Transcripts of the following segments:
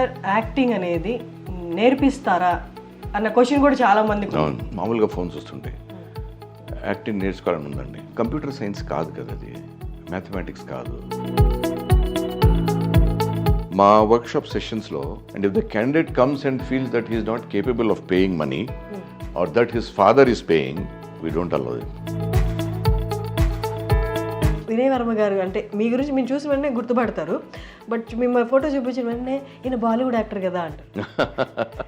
Sir acting అనేది నేర్పిస్తారా అన్న question కూడా చాలా మందికి ఉంది. అవును, మామూలుగా ఫోన్స్ వస్తుంటాయి. యాక్టింగ్ నేర్చుకోవాలని ఉందండి. కంప్యూటర్ సైన్స్ కాదు కదా, అది మ్యాథమెటిక్స్ కాదు. మా వర్క్షాప్ సెషన్స్లో, and if the candidate comes and feels that he's not capable of paying money or that his father is paying, we don't allow it. Vinay Varma garu అంటే మీ గురించి మీరు చూసిన వెంటనే గుర్తుపడతారు, బట్ మిమ్మల్ని ఫోటో చూపించిన వెంటనే ఈయన బాలీవుడ్ యాక్టర్ కదా అంటారు.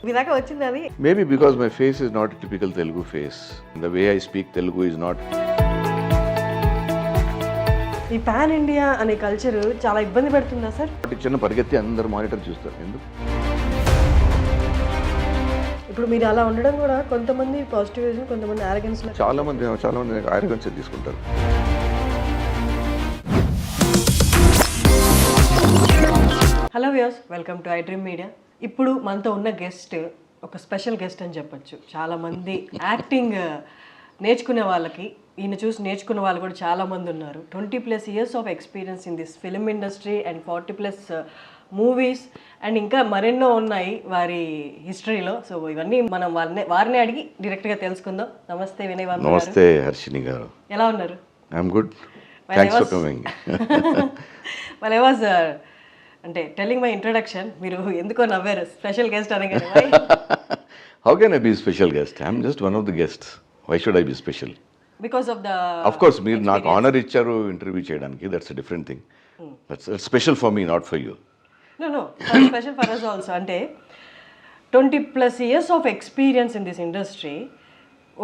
మీ దాకా వచ్చింది అది? Maybe because my face is not typical Telugu face. The way I speak Telugu is not. ఈ పాన్ ఇండియా అనే కల్చర్ చాలా ఇబ్బంది పెడుతుందా సార్? చిన్న పరిగెత్తి అందరు మానిటర్ చూస్తారు. ఎందుకు? ఇప్పుడు మీరు అలా ఉండడం కూడా కొంతమంది పాజిటివ్, కొంతమంది ఆరోగెన్స్. చాలా మంది ఆరోగ్యం తీసుకుంటారు. Hello viewers, welcome to I dream media. ఇప్పుడు మనతో ఉన్న గెస్ట్ ఒక స్పెషల్ గెస్ట్ అని చెప్పొచ్చు. చాలామంది యాక్టింగ్ నేర్చుకునే వాళ్ళకి, ఈయన చూసి నేర్చుకున్న వాళ్ళు కూడా చాలామంది ఉన్నారు. 20+ years of experience in this film industry and 40+ movies and ఇంకా మరెన్నో ఉన్నాయి వారి హిస్టరీలో. సో ఇవన్నీ మనం వారిని అడిగి డైరెక్ట్గా తెలుసుకుందాం. నమస్తే వినయ్ వర్మ గారు. నమస్తే హర్షిని గారు. ఎలా ఉన్నారు? I'm good, thanks for coming. I was అంటే టెల్లింగ్ మై ఇంట్రడక్షన్, మీరు ఎందుకో నవ్వారు స్పెషల్ గెస్ట్ అనగానే. How can I be special guest? I'm just one of the guest. Why should I be special? Because of the of course మీరు నాకు honour ఇచ్చారు interview చేయడానికి. That's a different thing. That's special for me, not for you. No special for us also. అంటే 20+ years of experience in this industry,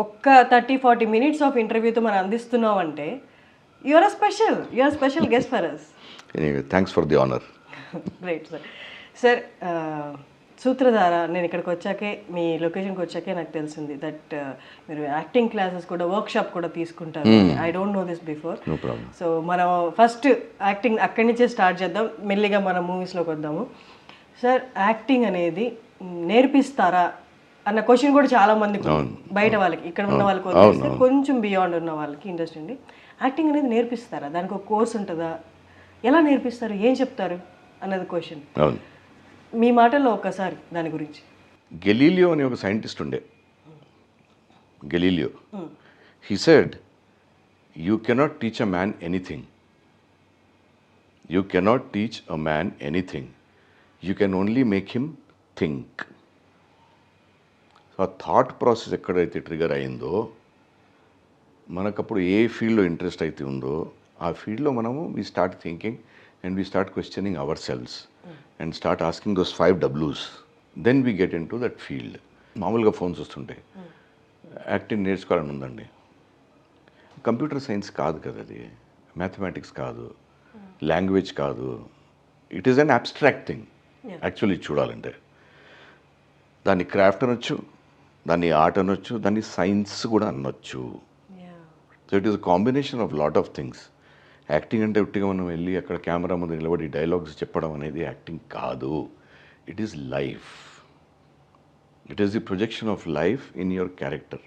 ఒక్క 30-40 minutes of ఇంటర్వ్యూతో మనం అందిస్తున్నాం అంటే you're special guest for us. Thanks for the honour. Right sir. Sir, Sutradhara నేను ఇక్కడికి వచ్చాకే, మీ లొకేషన్కి వచ్చాకే నాకు తెలిసింది దట్ మీరు యాక్టింగ్ క్లాసెస్ కూడా, వర్క్షాప్ కూడా తీసుకుంటారు. I don't know this before. No problem. So మనం ఫస్ట్ యాక్టింగ్ అక్కడి నుంచే స్టార్ట్ చేద్దాం, మెల్లిగా మన మూవీస్లోకి వద్దాము. సార్, యాక్టింగ్ అనేది నేర్పిస్తారా అన్న క్వశ్చన్ కూడా చాలా మందికి ఉంది. బయట వాళ్ళకి, ఇక్కడ ఉన్న వాళ్ళకి వదిలేస్తే కొంచెం బియాండ్ ఉన్న వాళ్ళకి ఇండస్ట్రీ అండి, యాక్టింగ్ అనేది నేర్పిస్తారా? దానికి ఒక కోర్స్ ఉంటుందా? ఎలా నేర్పిస్తారు? ఏం చెప్తారు అన్నది క్వశ్చన్. మీ మాటల్లో ఒక్కసారి దాని గురించి. గెలీలియో అని ఒక సైంటిస్ట్ ఉండే, Galileo. He said, you cannot teach a man anything. You cannot teach a man anything. You can only make him think. So ఆ థాట్ ప్రాసెస్ ఎక్కడైతే ట్రిగర్ అయిందో, మనకప్పుడు ఏ ఫీల్డ్లో ఇంట్రెస్ట్ అయితే ఉందో ఆ ఫీల్డ్లో మనము we start thinking and we start questioning ourselves and start asking those 5 Ws. Then we get into that field. మామూలుగా ఫోన్స్ వస్తుంటాయి. యాక్టింగ్ నేర్చుకోవాలని ఉందండి. కంప్యూటర్ సైన్స్ కాదు కదా, అది మ్యాథమెటిక్స్ కాదు, లాంగ్వేజ్ కాదు. It is an abstract thing actually చూడాలంటే. దాన్ని క్రాఫ్ట్ అనొచ్చు, దాన్ని ఆర్ట్ అనొచ్చు, దాన్ని సైన్స్ కూడా అనొచ్చు. So it is a combination of lot of things. Acting అంటే ఉట్టిగా మనం వెళ్ళి అక్కడ కెమెరా ముందు నిలబడి డైలాగ్స్ చెప్పడం అనేది యాక్టింగ్ కాదు. It is life. It is the projection of life in your character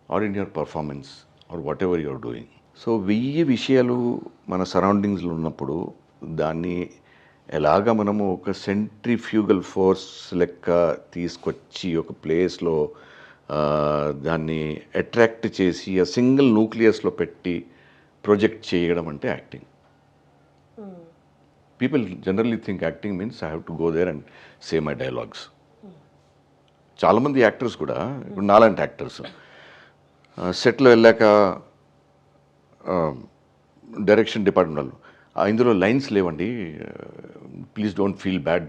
or in your performance or whatever you're doing. So 1000 విషయాలు మన సరౌండింగ్స్లో ఉన్నప్పుడు దాన్ని ఎలాగ మనము ఒక సెంట్రిఫ్యూగల్ ఫోర్స్ లెక్క తీసుకొచ్చి ఒక ప్లేస్లో దాన్ని అట్రాక్ట్ చేసి ఆ సింగిల్ న్యూక్లియస్లో పెట్టి ప్రొజెక్ట్ చేయడం అంటే acting. People generally think acting means I have to go there and say my dialogues. చాలామంది యాక్టర్స్ కూడా, ఇప్పుడు నాలాంటి యాక్టర్స్ సెట్లో వెళ్ళాక డైరెక్షన్ డిపార్ట్మెంట్ వాళ్ళు, ఇందులో లైన్స్ లేవండి, please don't feel bad,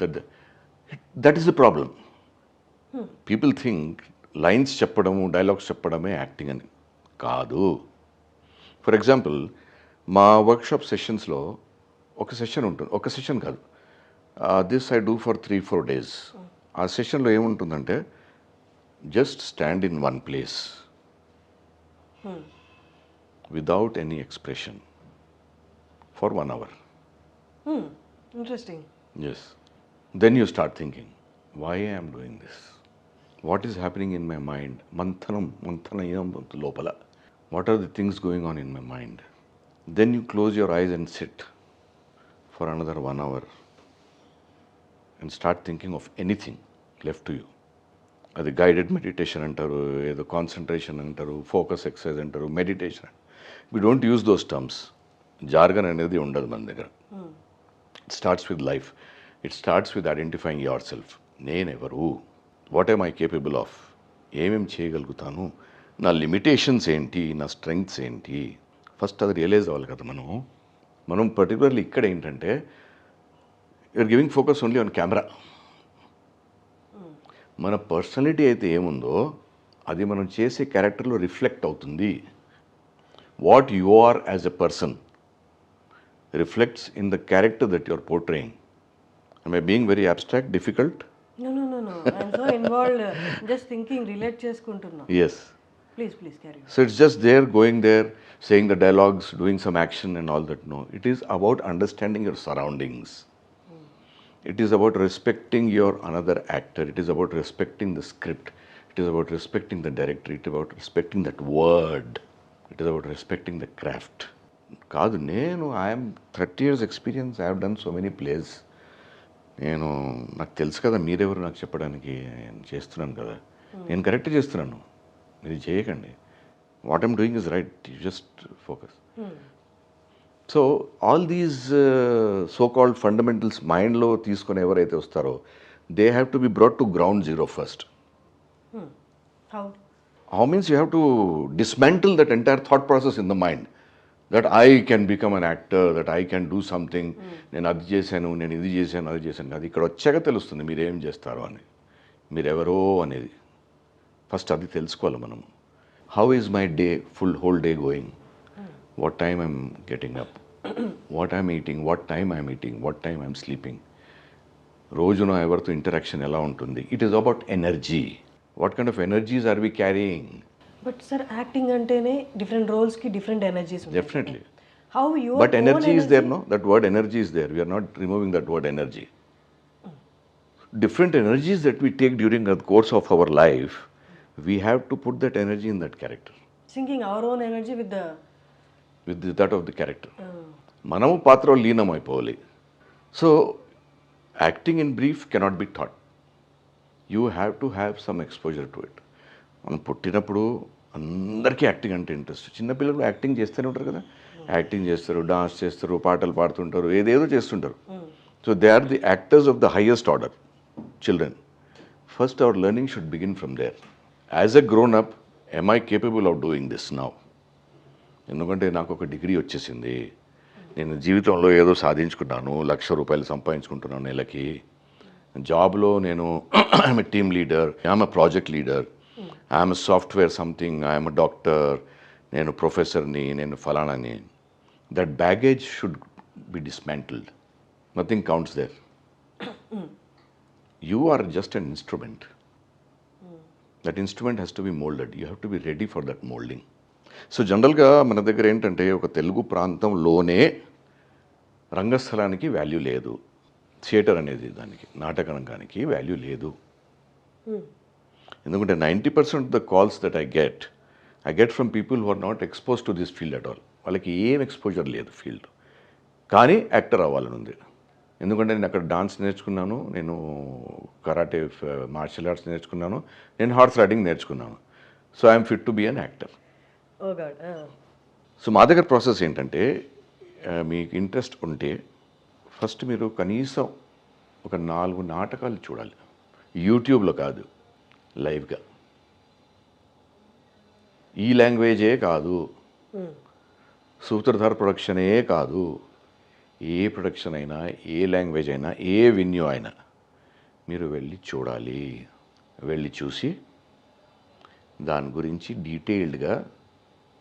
that is the problem. People think lines చెప్పడము, డైలాగ్స్ చెప్పడమే యాక్టింగ్ అని. కాదు. ఫర్ ఎగ్జాంపుల్, మా వర్క్షాప్ సెషన్స్లో ఒక సెషన్ ఉంటుంది, ఒక సెషన్ కాదు, this I do for 3-4 days. ఆ సెషన్లో ఏముంటుందంటే, just stand in one place without any expression for 1 hour. Interesting. Yes. Then you start thinking, why I am doing this? What is happening in my mind? Manthanam lopala. What are the things going on in my mind? Then you close your eyes and sit for another 1 hour and start thinking of anything left to you. అది guided meditation అంటారు, ఏదో concentration అంటారు, focus exercise అంటారు, meditation. We don't use those terms. Jargon అనేది ఉండదు మన దగ్గర. It starts with life. It starts with identifying yourself. నేనెవరు, what I'm I capable of, ఏమేమి చేయగలుగుతాను, నా లిమిటేషన్స్ ఏంటి, నా స్ట్రెంగ్త్స్ ఏంటి, ఫస్ట్ అది రియలైజ్ అవ్వాలి కదా. మనం పర్టికులర్లీ ఇక్కడ ఏంటంటే you're giving focus only on camera. మన పర్సనాలిటీ అయితే ఏముందో అది మనం చేసే క్యారెక్టర్లో రిఫ్లెక్ట్ అవుతుంది. What you are as a person reflects in the character that you are portraying. Am I being very abstract, difficult? No. I'm so involved. Just thinking, relate చేసుకుంటున్నా. Yes. Please carry on. So it's just there, going there, saying the dialogues, doing some action and all that. No, it is about understanding your surroundings. It is about respecting your another actor. It is about respecting the script. It is about respecting the director. It is about respecting that word. It is about respecting the craft. కాదు, I am 30 years experience. I have done so many plays. నాకు తెలుసు కదా మీరెవరు నాకు చెప్పడానికి. నేను చేస్తున్నాను కదా, నేను కరెక్ట్ చేస్తున్నాను, మీరు చేయకండి. What I'm doing is right, you just focus. So all these so called fundamentals మైండ్లో తీసుకొని ఎవరైతే వస్తారో they have to be brought to ground zero first. How means you have to dismantle that entire thought process in the mind. That I can become an actor, that I can do something. నేను అది చేశాను, నేను ఇది చేశాను, అది చేశాను. అది ఇక్కడ వచ్చాక తెలుస్తుంది మీరు ఏం చేస్తారో అని, మీరెవరో అనేది. ఫస్ట్ అది తెలుసుకోవాలి మనం. How is my day, whole day going, what time I'm getting up, what I'm eating, what time I'm eating, what time I'm sleeping. రోజున ఎవరితో ఇంటరాక్షన్ ఎలా ఉంటుంది. It is about energy. What kind of energies are we carrying. But sir acting అంటేనే different రోల్స్కి different energies ఉంటాయి. Definitely. How you But energy is there, no? That word energy is there. We are not removing that word energy. Different energies that we take during the course of our life, we have to put that energy in that character. Sinking our own energy with That of the character. మనము పాత్రలో లీనం అయిపోవాలి. So acting in brief cannot be thought. You have to have some exposure to it. మనం పుట్టినప్పుడు అందరికీ acting అంటే interest. చిన్నపిల్లలు acting చేస్తూనే ఉంటారు కదా, యాక్టింగ్ చేస్తారు, డాన్స్ చేస్తారు, పాటలు పాడుతుంటారు, ఏదేదో చేస్తుంటారు. So they are the actors of the highest order, children. First our learning should begin from there. As a grown up, am I capable of doing this now? ఎందుకంటే నాకు ఒక డిగ్రీ వచ్చేసింది, నేను జీవితంలో ఏదో సాధించుకున్నాను, ₹1,00,000 సంపాదించుకుంటున్నాను నెలకి. జాబ్లో నేను I'm a team leader, I'm a project leader, I'm software something, I'm a doctor, నేను ప్రొఫెసర్ని, నేను ఫలానాని. That baggage should be dismantled. Nothing counts there. You are just an instrument. That instrument has to be moulded. You have to be ready for that moulding. So జనరల్గా మన దగ్గర ఏంటంటే ఒక తెలుగు ప్రాంతంలోనే రంగస్థలానికి వాల్యూ లేదు. థియేటర్ అనేది, దానికి నాటకరంగానికి వాల్యూ లేదు. ఎందుకంటే 90% of the calls that I get from people who are not expose to this field at all. వాళ్ళకి ఏం ఎక్స్పోజర్ లేదు ఫీల్డ్, కానీ యాక్టర్ అవ్వాలని ఉంది. ఎందుకంటే నేను అక్కడ డాన్స్ నేర్చుకున్నాను, నేను కరాటే, మార్షల్ ఆర్ట్స్ నేర్చుకున్నాను, నేను హార్స్ రైడింగ్ నేర్చుకున్నాను. So I'm fit to be an actor. So మా దగ్గర ప్రాసెస్ ఏంటంటే, మీకు ఇంట్రెస్ట్ ఉంటే ఫస్ట్ మీరు కనీసం ఒక 4 నాటకాలు చూడాలి. యూట్యూబ్లో కాదు, లైవ్గా. ఈ లాంగ్వేజే కాదు, సూత్రధార్ ప్రొడక్షనే కాదు, ఏ ప్రొడక్షన్ అయినా, ఏ లాంగ్వేజ్ అయినా, ఏ వెన్యూ అయినా మీరు వెళ్ళి చూడాలి. వెళ్ళి చూసి దాని గురించి డీటెయిల్డ్గా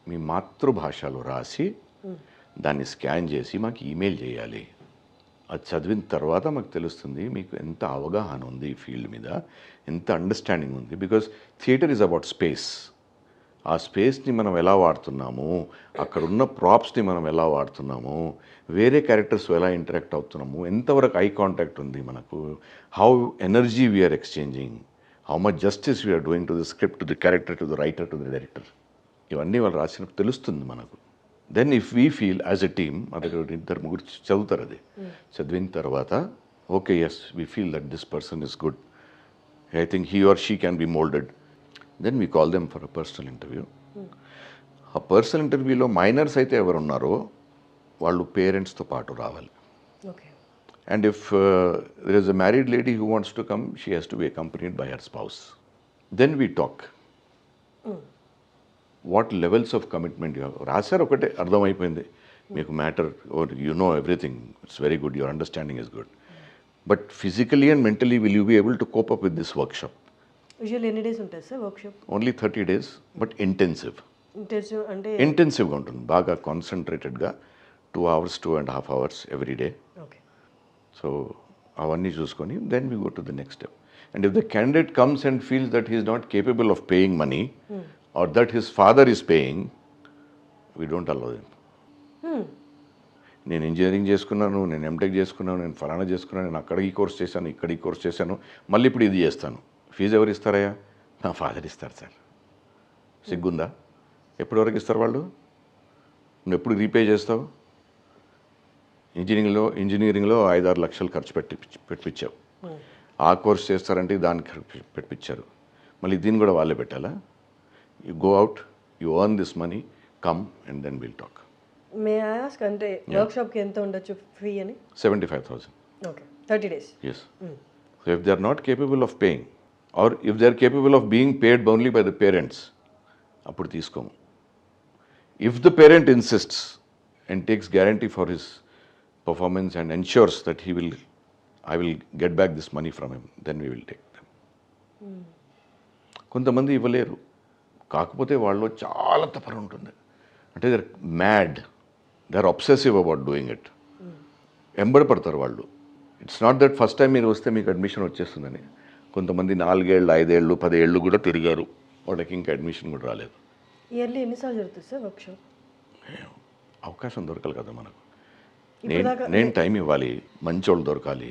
మీ మాతృభాషలో రాసి దాన్ని స్కాన్ చేసి మాకు ఈమెయిల్ చేయాలి. అది చదివిన తర్వాత మాకు తెలుస్తుంది మీకు ఎంత అవగాహన ఉంది ఈ ఫీల్డ్ మీద, ఎంత అండర్స్టాండింగ్ ఉంది. Because theatre is about space. ఆ స్పేస్ని మనం ఎలా వాడుతున్నాము, అక్కడ ఉన్న ప్రాప్స్ని మనం ఎలా వాడుతున్నాము, వేరే క్యారెక్టర్స్ ఎలా ఇంటరాక్ట్ అవుతున్నాము, ఎంతవరకు ఐ కాంటాక్ట్ ఉంది మనకు, how energy we're exchanging, how much justice we're doing to the script, to the character, to the writer, to the director. ఇవన్నీ వాళ్ళు రాసినప్పుడు తెలుస్తుంది మనకు. Then if we feel as a team, మా దగ్గర 2-3 చదువుతారు. అది చదివిన తర్వాత okay, yes, we feel that this person is good. I think he or she can be molded. Then we call them for a personal interview. ఆ personal ఇంటర్వ్యూలో miners అయితే ఎవరు ఉన్నారో వాళ్ళు పేరెంట్స్తో పాటు రావాలి. Okay. And if there is a married lady who wants to come, she has to be accompanied by her spouse. Then we talk. What levels of commitment you have. రాశారు ఒకటే అర్థమైపోయింది మీకు matter or you know everything, it's very good, your understanding is good. But physically and mentally will you be able to cope up with this workshop? Usual ఎన్ని days ఉంటుంది sir workshop? Only 30 days, but intensive. Intensive అంటే ఇంటెన్సివ్గా ఉంటుంది, బాగా కాన్సన్ట్రేటెడ్గా 2 hours, 2.5 hours every day. Okay. So అవన్నీ చూసుకొని then we go to the next step. And if the candidate comes and feels that he's not capable of paying money or that his father is paying, we don't allow them. నేను engineering చేసుకున్నాను, నేను MTech చేసుకున్నాను, నేను ఫలానా చేసుకున్నాను, నేను అక్కడ ఈ కోర్స్ చేశాను, ఇక్కడ ఈ కోర్స్ చేశాను, మళ్ళీ ఇప్పుడు ఇది చేస్తాను, ఫీజు ఎవరు ఇస్తారయ్యా? నా ఫాదర్ ఇస్తారు సార్. సిగ్గుందా? ఎప్పటి వరకు ఇస్తారు వాళ్ళు? నువ్వు ఎప్పుడు రీపే చేస్తావు? ఇంజనీరింగ్లో 5-6 లక్షలు ఖర్చు పెట్టించావు, ఆ కోర్స్ చేస్తారంటే దానికి పెట్టించారు, మళ్ళీ దీన్ని కూడా వాళ్ళే పెట్టాలా? You go out, you earn this money, come and then will talk. May I ask అంటే వర్క్షాప్కి ఎంత ఉండొచ్చు ఫీ అని? 75,000. Okay. 30 days. Yes. So if they are not capable of paying, or if they are capable of being paid only by the parents, అప్పుడు తీసుకోము. If the parent insists and takes guarantee for his performance and ensures that I will get back this money from him, then we will take them. కొంతమంది ఇవ్వలేరు, కాకపోతే వాళ్ళు చాలా తపన ఉంటుంది, అంటే they are mad, they are obsessive about doing it. ఎంబడి పడతారు వాళ్ళు. It's not that first time మీరు వస్తే మీకు అడ్మిషన్ వచ్చేస్తుందని. కొంతమంది 4 ఏళ్ళు, 5 ఏళ్ళు, 10 ఏళ్ళు కూడా తిరిగారు, వాళ్ళకి ఇంకా అడ్మిషన్ కూడా రాలేదు. ఇయర్లీ ఎన్నిసార్లు జరుగుతుంది సార్ వర్క్షాప్? అవకాశం దొరకాలి కదా మనకు. ఇప్పుడు నేను టైం ఇవ్వాలి, మంచి వాళ్ళు దొరకాలి.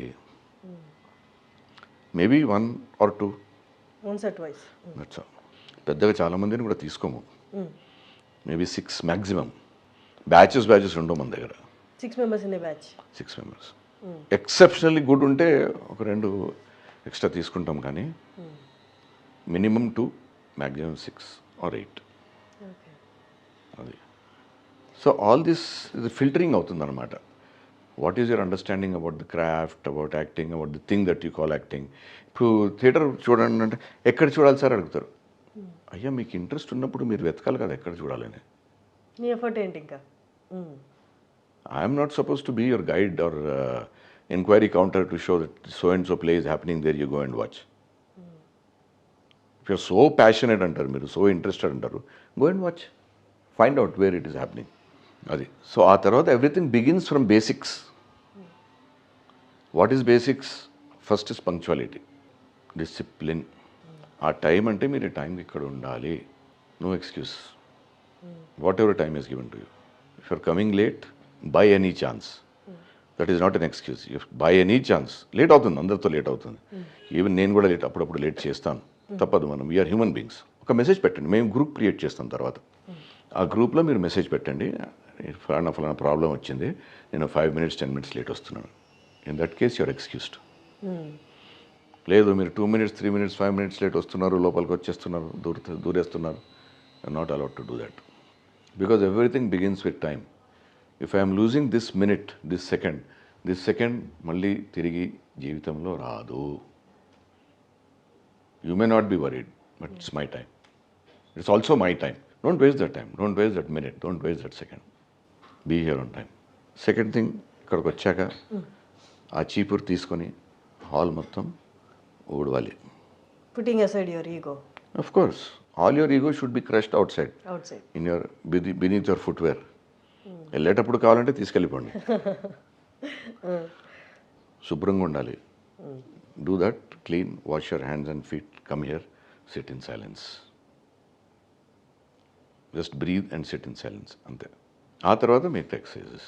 Maybe 1 or 2. Once or twice. That's all. పెద్దగా చాలామందిని కూడా తీసుకోము, మేబీ 6 మ్యాక్సిమం. బ్యాచెస్ ఉండవు మన దగ్గర. 6 members in a batch. 6 members. Exceptionally good ఉంటే ఒక 2 ఎక్స్ట్రా తీసుకుంటాం, కానీ మినిమం 2, మ్యాక్సిమం 6 or 8. అది. సో ఆల్ దిస్ ఇది ఫిల్టరింగ్ అవుతుందన్నమాట. What is your understanding about the craft, about acting, about the thing that you call acting. ఇప్పుడు theatre చూడండి అంటే ఎక్కడ చూడాలి సార్ అడుగుతారు. అయ్యా మీకు ఇంట్రెస్ట్ ఉన్నప్పుడు మీరు వెతకాలి కదా ఎక్కడ చూడాలని. నీ ఎఫర్ట్ ఏంటి ఇంకా? I'm not suppose to be your guide or enquiry counter to show that so and so play is happening there, you go and watch. If you're so passionate అంటారు, మీరు సో ఇంట్రెస్టెడ్ అంటారు, go and watch, find out where it is happening. అది. So ఆ తర్వాత everything begins from basics. What is basics? First is punctuality, discipline. ఆ time అంటే మీరు టైంకి ఇక్కడ ఉండాలి, no excuse. What ever time is given to you. If you're coming late by any chance, that is not an excuse. If by any chance late అవుతుంది, అందరితో late అవుతుంది. Even నేను కూడా అప్పుడప్పుడు లేట్ చేస్తాను, తప్పదు, మనం వీఆర్ హ్యూమన్ బీయింగ్స్. ఒక మెసేజ్ పెట్టండి, మేము గ్రూప్ క్రియేట్ చేస్తాం తర్వాత. ఆ గ్రూప్లో మీరు మెసేజ్ పెట్టండి, ఫలానా ప్రాబ్లం వచ్చింది, నేను 5 minutes 10 minutes లేట్ వస్తున్నాను. In that case you're excused. లేదు మీరు 2 minutes 3 minutes 5 minutes లేట్ వస్తున్నారు, లోపలికి వచ్చేస్తున్నారు, దూరేస్తున్నారు, you're not allowed to do that. Because everything begins with time. If I'm losing this minute, this second మళ్ళీ తిరిగి జీవితంలో రాదు. You may not be worried, but it's my time, it's also my time. Don't waste that time, don't waste that minute, don't waste that second. Be here on time. Second thing, ఇక్కడికి వచ్చాక ఆ చీపురు తీసుకొని hall మొత్తం ఊడవాలి. Putting aside your ego. Of course, all your ego should be crushed outside. In your beneath your footwear. వెళ్ళేటప్పుడు కావాలంటే తీసుకెళ్ళిపోండి. శుభ్రంగా ఉండాలి. Do that, clean, wash your hands and feet, come here, sit in silence. Just breathe and sit in silence. అంతే. ఆ తర్వాత మిగతా exercises.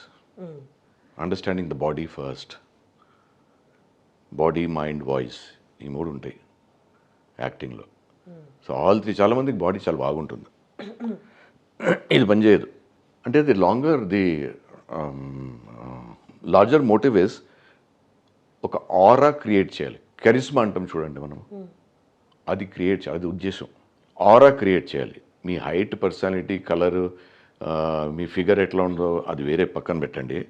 Understanding the body first. Body, mind, voice, ఈ 3 ఉంటాయి యాక్టింగ్లో. So all 3. చాలామందికి బాడీ చాలా బాగుంటుంది, ఇది పనిచేయదు. అంటే ది లార్జర్ మోటివ్ ఇస్ ఒక ఆరా క్రియేట్ చేయాలి. కరిస్మా అంటాం చూడండి మనం, అది క్రియేట్ చేయాలి, అది ఉద్దేశం. ఆరా క్రియేట్ చేయాలి. మీ హైట్, పర్సనాలిటీ, కలరు, మీ ఫిగర్ ఎట్లా ఉందో అది వేరే పక్కన పెట్టండి.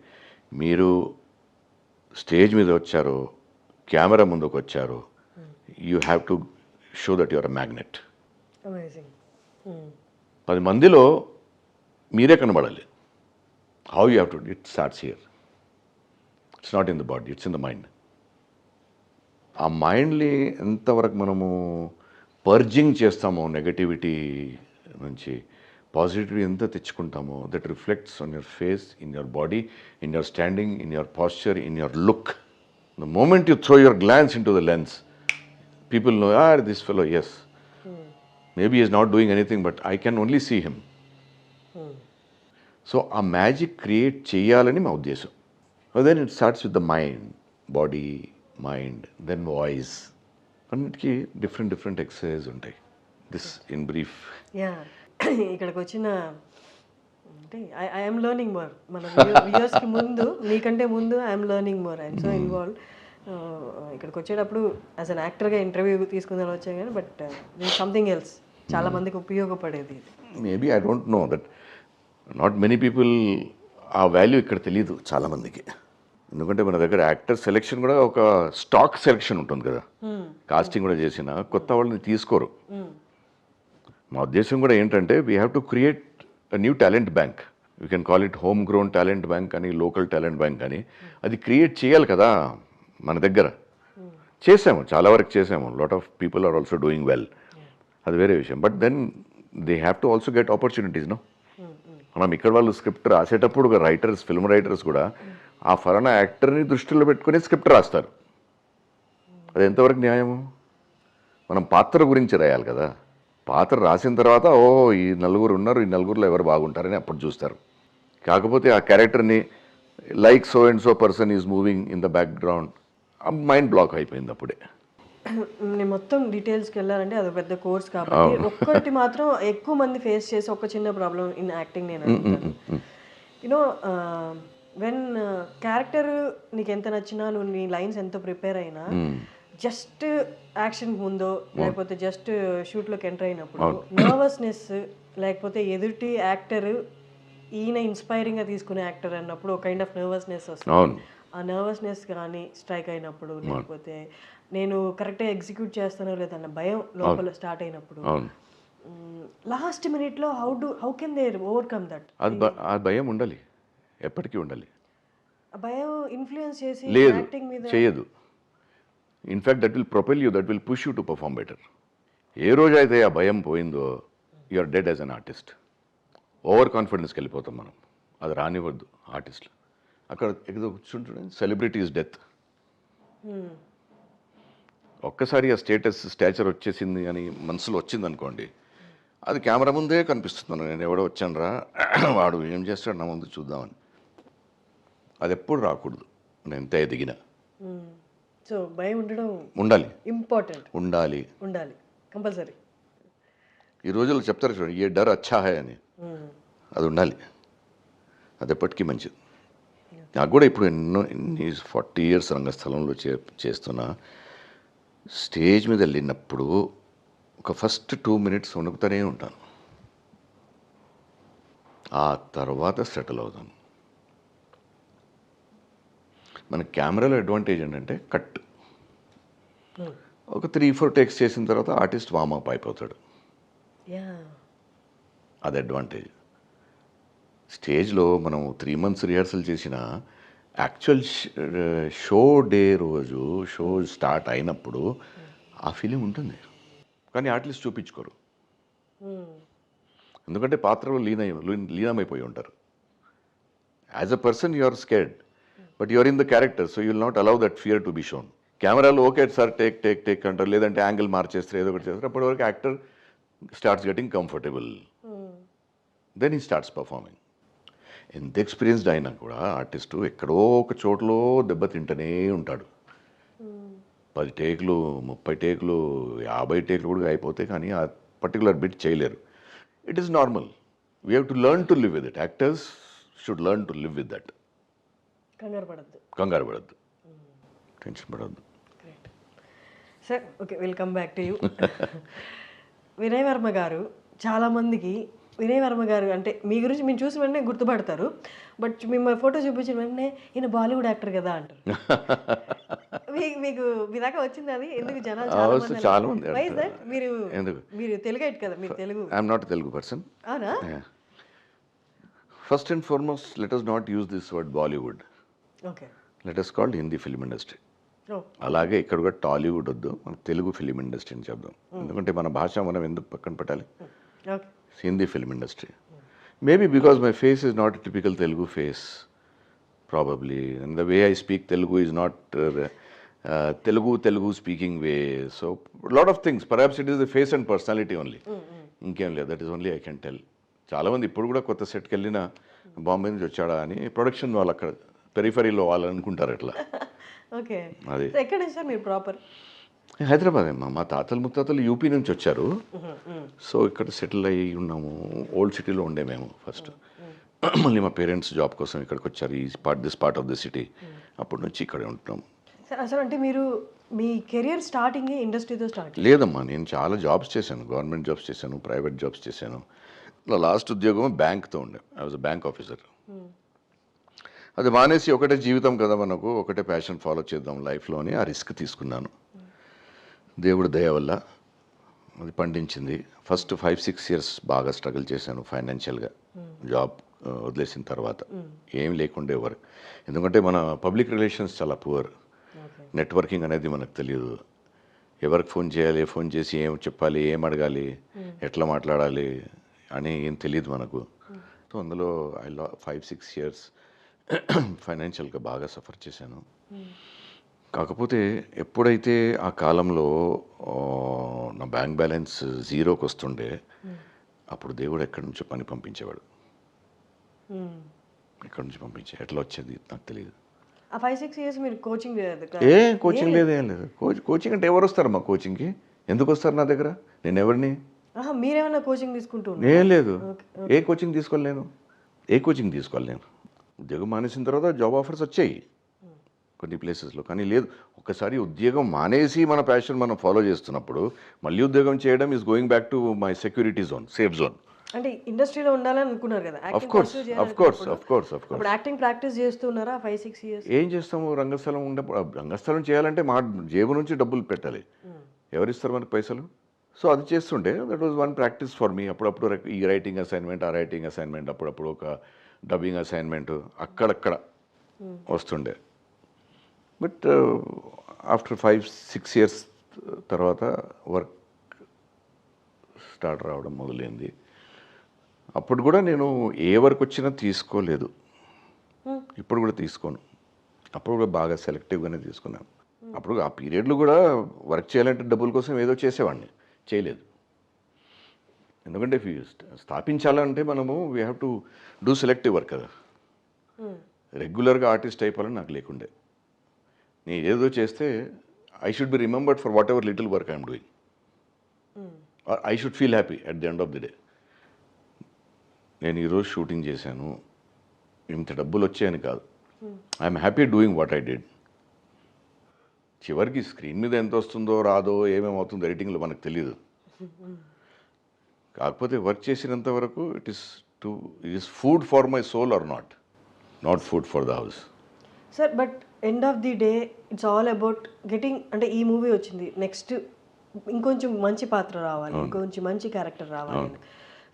మీరు స్టేజ్ మీద వచ్చారు, కెమెరా ముందుకు వచ్చారు, you have to show that your a magnet. Amazing. 10 మందిలో మీరే కనబడాలి. How you have to, it starts here. It's not in the body, it's in the mind. ఆ మైండ్ని ఎంతవరకు మనము పర్జింగ్ చేస్తామో నెగటివిటీ నుంచి, పాజిటివిటీ ఎంత తెచ్చుకుంటామో, that reflects on your face, in your body, in your standing, in your posture, in your look. The moment you throw your glance in to the lens, people know, this fellow, yes, maybe is not doing anything but I can only see him. So ఆ magic create చేయాలని మా ఉద్దేశం. Then it starts with the mind, body, mind, then voice. అన్నిటికీ different exercise ఉంటాయి. This in brief. Yeah, ఇక్కడికి వచ్చిన అంటే I'm learning more. మన వ్యూయర్స్కి ముందు, మీకంటే ముందు I'm learning more. I'm so involve. ఇక్కడికి వచ్చేటప్పుడు యాజ్ అన్ యాక్టర్గా ఇంటర్వ్యూ తీసుకుందాని వచ్చాను కానీ, బట్ సంథింగ్ ఎల్స్, చాలా మందికి ఉపయోగపడేది. Maybe I don't know that not many people ఆ వాల్యూ ఇక్కడ తెలియదు చాలామందికి. ఎందుకంటే మన దగ్గర యాక్టర్ సెలెక్షన్ కూడా ఒక స్టాక్ సెలెక్షన్ ఉంటుంది కదా, కాస్టింగ్ కూడా చేసిన కొత్త వాళ్ళని తీసుకోరు. మా ఉద్దేశం కూడా ఏంటంటే we have to create a new talent bank. You can call it home grown talent bank అని, లోకల్ టాలెంట్ బ్యాంక్ అని. అది క్రియేట్ చేయాలి కదా మన దగ్గర. చేసాము, చాలా వరకు చేసాము. Lot of people are also doing well, అది వేరే విషయం. But then they have to also get opportunities. No, మనం ఇక్కడ వాళ్ళు స్క్రిప్ట్ రాసేటప్పుడు రైటర్స్, ఫిల్మ్ రైటర్స్ కూడా ఆ ఫలానా యాక్టర్ని దృష్టిలో పెట్టుకుని స్క్రిప్ట్ రాస్తారు. అది ఎంతవరకు న్యాయము? మనం పాత్ర గురించి రాయాలి కదా. పాత్ర రాసిన తర్వాత ఓ ఈ నలుగురు ఉన్నారు, ఈ నలుగురిలో ఎవరు బాగుంటారని అప్పుడు చూస్తారు. కాకపోతే ఆ క్యారెక్టర్ని like so and so person is moving in the background, mind block అయిపోయింది అప్పుడే. నేను మొత్తం డీటెయిల్స్కి వెళ్ళాలంటే అది పెద్ద కోర్స్ కాబట్టి, ఒక్కటి మాత్రం ఎక్కువ మంది ఫేస్ చేసే ఒక చిన్న ప్రాబ్లం ఇన్ యాక్టింగ్ నేను అనుకుంటాను. యూనో, వెన్ క్యారెక్టర్ నీకు ఎంత నచ్చినా, నువ్వు నీ లైన్స్ ఎంత ప్రిపేర్ అయినా, జస్ట్ యాక్షన్ ముందో లేకపోతే జస్ట్ షూట్లోకి ఎంటర్ అయినప్పుడు నర్వస్నెస్, లేకపోతే ఎదుటి యాక్టర్ ఈయన ఇన్స్పైరింగ్గా తీసుకునే యాక్టర్ అన్నప్పుడు ఒక కైండ్ ఆఫ్ నర్వస్నెస్ వస్తుంది. ఆ నర్వస్నెస్ కానీ స్ట్రైక్ అయినప్పుడు, లేకపోతే నేను కరెక్ట్గా ఎగ్జిక్యూట్ చేస్తానో లేదన్న భయం లోపల స్టార్ట్ అయినప్పుడు, లాస్ట్ మినిట్లో how can they overcome that? ఆ భయం ఉండాలి, ఎప్పటికీ ఉండాలి. ఆ భయం ఇన్ఫ్లుయెన్స్ చేసి లేదు, యాక్టింగ్ మీద చేయదు. In fact that will propel you, that will push you to perform better. ఏ రోజైతే ఆ భయం పోయిందో you are dead as an artist. Over కాన్ఫిడెన్స్కి వెళ్ళిపోతాం మనం. అది రానివ్వద్దు ఆర్టిస్టులు. అక్కడ ఏదో కూర్చుంటుండే సెలబ్రిటీస్ డెత్. ఒక్కసారి ఆ స్టాచర్ వచ్చేసింది అని మనసులో వచ్చింది అనుకోండి, అది కెమెరా ముందే కనిపిస్తుంది. నేను ఎవడో వచ్చాను రా, వాడు ఏం చేస్తాడు నా ముందు చూద్దామని. అది ఎప్పుడు రాకూడదు, నేను ఎంత ఎదిగినా. సో భయం ఉండడం ఉండాలి, ఇంపార్టెంట్. ఉండాలి కంపల్సరీ. ఈ రోజుల్లో చెప్తారు చూడండి, ఏ డర్ అచ్చా హై అని, అది ఉండాలి. అది ఎప్పటికీ మంచిది. నాకు కూడా ఇప్పుడు ఎన్ని 40 years రంగస్థలంలో చేస్తున్నా, స్టేజ్ మీద వెళ్ళినప్పుడు ఒక ఫస్ట్ 2 minutes వణుకుతూనే ఉంటాను. ఆ తర్వాత సెటిల్ అవుతాను. మన కెమెరాలో అడ్వాంటేజ్ ఏంటంటే కట్. ఒక 3-4 takes చేసిన తర్వాత ఆర్టిస్ట్ వార్మప్ అయిపోతాడు. అది అడ్వాంటేజ్. స్టేజ్లో మనం 3 months రిహార్సల్ చేసిన యాక్చువల్ షో డే రోజు, షో స్టార్ట్ అయినప్పుడు ఆ ఫీలింగ్ ఉంటుంది. కానీ ఆర్టిస్ట్ చూపించుకోరు, ఎందుకంటే పాత్రలో లీనమైపోయి ఉంటారు. As a person you are scared, but you are in the character, so you will not allow that fear to be shown. కెమెరాలో okay sir take take take అంటారు, లేదంటే యాంగిల్ మార్చేస్తారు, ఏదో ఒకటి చేస్తారు. అప్పటివరకు actor starts getting comfortable, then he starts performing. ఎంత experienced అయినా కూడా ఆర్టిస్టు ఎక్కడో ఒక చోట్లో దెబ్బతింటూనే ఉంటాడు. 10 టేకులు, 30 టేకులు, 50 టేకులు కూడా అయిపోతాయి, కానీ ఆ పర్టికులర్ బిట్ చేయలేరు. It is normal. We have to learn to live with it. Actors should learn to live with that. కంగారు పడద్దు. టెన్షన్ పడవద్దు. Great sir. Okay, welcome back to you. Vinay Varma గారు చాలామందికి వినయ్ వర్మ గారు అంటే మీ గురించి మీరు చూసిన వెంటనే గుర్తుపడతారు. బట్ మిమ్మల్ని ఫోటో చూపించిన వెంటనే ఈయన బాలీవుడ్ యాక్టర్ కదా అంటారు. మీకు మీ దాకా వచ్చింది అది? ఎందుకు జనాలు చాలా మంది Why is that? మీరు ఎందుకు? మీరు తెలుగైట్ కదా, మీరు Telugu. I'm not Telugu person. అవునా? First and foremost let us not use this word Bollywood. Okay. Let us called Hindi film industry. ఓ అలాగే ఇక్కడ కూడా టాలీవుడ్ వద్దు, మన తెలుగు ఫిలిం ఇండస్ట్రీ అని చెప్దాం. ఎందుకంటే మన భాష మనం ఎందుకు పక్కన పెట్టాలి? Okay. Hindi film industry. Maybe because my face is not typical Telugu face probably, and the way I speak Telugu is not Telugu speaking way. So lot of things, perhaps it is the face and personality only, ఇంకేం లేదు. That is only I can tell. చాలామంది ఇప్పుడు కూడా కొత్త సెట్కి వెళ్ళిన బాంబే నుంచి వచ్చాడా అని ప్రొడక్షన్ వాళ్ళు అక్కడ పెరిఫరీలో వాళ్ళు అనుకుంటారు అట్లా. ఓకే. అది ఎక్కడ సార్ మీరు ప్రాపర్? హైదరాబాద్ అమ్మా. మా తాతలు ముత్తాతలు యూపీ నుంచి వచ్చారు. సో ఇక్కడ సెటిల్ అయ్యి ఉన్నాము. ఓల్డ్ సిటీలో ఉండే మేము ఫస్ట్. మళ్ళీ మా పేరెంట్స్ జాబ్ కోసం ఇక్కడికి వచ్చారు, ఈ this part of the city. అప్పటి నుంచి ఇక్కడే ఉంటున్నాం. సార్ అసలు అంటే మీరు మీ కెరియర్ స్టార్టింగ్ ఇండస్ట్రీతో స్టార్ట్? లేదమ్మా, నేను చాలా జాబ్స్ చేశాను. గవర్నమెంట్ జాబ్స్ చేశాను, ప్రైవేట్ జాబ్స్ చేశాను. నా లాస్ట్ ఉద్యోగం బ్యాంక్తో ఉండే. I was a bank officer. అది మానేసి ఒకటే జీవితం కదా మనకు, ఒకటే ప్యాషన్ ఫాలో చేద్దాం లైఫ్లో అని ఆ రిస్క్ తీసుకున్నాను. దేవుడి దయ వల్ల అది పండించింది. ఫస్ట్ 5-6 ఇయర్స్ బాగా స్ట్రగుల్ చేశాను ఫైనాన్షియల్గా. జాబ్ వదిలేసిన తర్వాత ఏం లేకుండే వర్క్. ఎందుకంటే మన పబ్లిక్ రిలేషన్స్ చాలా పువర్. నెట్వర్కింగ్ అనేది మనకు తెలియదు. ఎవరికి ఫోన్ చేయాలి, ఫోన్ చేసి ఏం చెప్పాలి, ఏం అడగాలి, ఎట్లా మాట్లాడాలి అని ఏం తెలియదు మనకు. సో అందులో 5-6 ఇయర్స్ ఫైనాన్షియల్గా బాగా సఫర్ చేశాను. కాకపోతే ఎప్పుడైతే ఆ కాలంలో నా బ్యాంక్ బ్యాలెన్స్ జీరోకి వస్తుండే, అప్పుడు దేవుడు ఎక్కడి నుంచో పని పంపించేవాడు. ఎక్కడి నుంచి ఎట్లా వచ్చేది నాకు తెలియదు. ఆ 5-6 ఇయర్స్ మీరు కోచింగ్ లేదు? కోచింగ్ లేదు, ఏం లేదు. కోచింగ్ అంటే ఎవరు వస్తారు మా కోచింగ్కి? ఎందుకు వస్తారు నా దగ్గర? నేను ఎవరిని? మీరేమైనా కోచింగ్ తీసుకుంటూ? ఏం లేదు. ఏ కోచింగ్ తీసుకోలేను. ఉద్యోగం మానేసిన తర్వాత జాబ్ ఆఫర్స్ వచ్చాయి కొన్ని ప్లేసెస్లో, కానీ లేదు. ఒకసారి ఉద్యోగం మానేసి మన ప్యాషన్ మనం ఫాలో చేస్తున్నప్పుడు మళ్ళీ ఉద్యోగం చేయడం is going back to my security zone, safe zone. అంటే ఇండస్ట్రీలో ఉండాలని అనుకున్నారు కదా? Of course. ఇప్పుడు యాక్టింగ్ ప్రాక్టీస్ చేస్తున్నారా 5-6 ఇయర్స్? ఏం చేస్తాము, రంగస్థలం రంగస్థలం చేయాలంటే మా జేబు నుంచి డబ్బులు పెట్టాలి. ఎవరిస్తారు మనకు పైసలు? సో అది చేస్తుండే. That was one practice for me. అప్పుడప్పుడు ఈ రైటింగ్ అసైన్మెంట్, ఆ రైటింగ్ అసైన్మెంట్, అప్పుడప్పుడు ఒక డబ్బింగ్ అసైన్మెంట్ అక్కడక్కడ వస్తుండే. బట్ ఆఫ్టర్ 5-6 ఇయర్స్ తర్వాత వర్క్ స్టార్ట్ రావడం మొదలైంది. అప్పుడు కూడా నేను ఏ వర్క్ వచ్చినా తీసుకోలేదు, ఇప్పుడు కూడా తీసుకోను. అప్పుడు కూడా బాగా సెలెక్టివ్గానే తీసుకున్నాను. అప్పుడు ఆ పీరియడ్లో కూడా వర్క్ చేయాలంటే డబ్బుల కోసం ఏదో చేసేవాడిని, చేయలేదు. ఎందుకంటే స్థాపించాలంటే మనము we have to do selective work కదా. రెగ్యులర్గా ఆర్టిస్ట్ అయిపోవాలని నాకు లేకుండే. నేను ఏదో చేస్తే I should be remembered for what ever little work I'm doing. I should feel happy at the end of the day. నేను ఈరోజు షూటింగ్ చేశాను, ఇంత డబ్బులు వచ్చాయని కాదు. I'm happy doing what I did. చివరికి స్క్రీన్ మీద ఎంత వస్తుందో రాదో ఏమేమవుతుందో ఎడిటింగ్లో మనకు తెలియదు. కాకపోతే వర్క్ చేసినంత వరకు it is food for my soul or not food for the house. Sir but end of the day it's all about getting. అంటే ఈ మూవీ వచ్చింది, నెక్స్ట్ ఇంకొంచెం మంచి పాత్ర రావాలి, ఇంకొంచెం మంచి క్యారెక్టర్ రావాలి.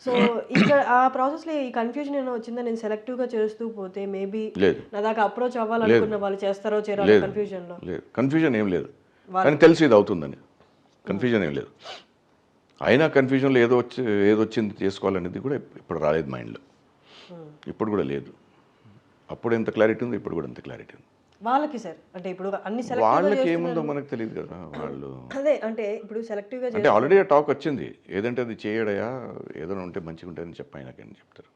సో ఇక్కడ ఆ ప్రాసెస్లో ఈ కన్ఫ్యూజన్ ఏమైనా వచ్చిందా? నేను సెలెక్టివ్గా చేస్తూ పోతే మేబీ నా దాకా అప్రోచ్ అవ్వాలనుకున్న వాళ్ళు చేస్తారో చేయరో కన్ఫ్యూజన్లో? లేదు, కన్ఫ్యూజన్ ఏం లేదు, కానీ తెలిసి ఇది అవుతుందని కన్ఫ్యూజన్ ఏం లేదు. అయినా కన్ఫ్యూజన్లో ఏదొచ్చింది చేసుకోవాలనేది కూడా ఇప్పుడు రాలేదు మైండ్లో. ఇప్పుడు కూడా లేదు. అప్పుడు ఎంత క్లారిటీ ఉంది, ఇప్పుడు కూడా ఎంత క్లారిటీ ఉంది వాళ్ళకి. సార్ అంటే ఇప్పుడు అన్ని వాళ్ళకి ఏముందో మనకు తెలియదు కదా. వాళ్ళు అదే అంటే ఇప్పుడు సెలెక్టివ్గా అంటే ఆల్రెడీ ఆ టాక్ వచ్చింది, ఏదంటే అది చేయడయా, ఏదైనా ఉంటే మంచిగా ఉంటుందని చెప్పాయనకని చెప్తారు.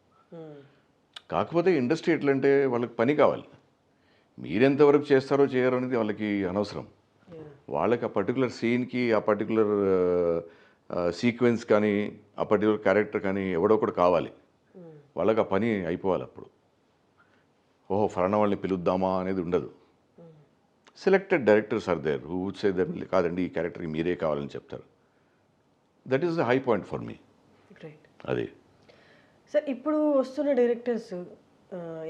కాకపోతే ఇండస్ట్రీ ఎట్లంటే వాళ్ళకి పని కావాలి. మీరెంతవరకు చేస్తారో చేయరో అనేది వాళ్ళకి అనవసరం. వాళ్ళకి ఆ పర్టికులర్ సీన్కి, ఆ పర్టికులర్ సీక్వెన్స్ కానీ, ఆ పర్టికులర్ క్యారెక్టర్ కానీ ఎవడో ఒకటి కావాలి. వాళ్ళకి ఆ పని అయిపోవాలి. అప్పుడు ఓహో ఫలానా వాళ్ళని పిలుద్దామా అనేది ఉండదు. Selected directors are there who would say that కాదండి ఈ క్యారెక్టర్కి మీరే కావాలని చెప్తారు. That is the high point for me. Great. అది సార్ ఇప్పుడు వస్తున్న డైరెక్టర్స్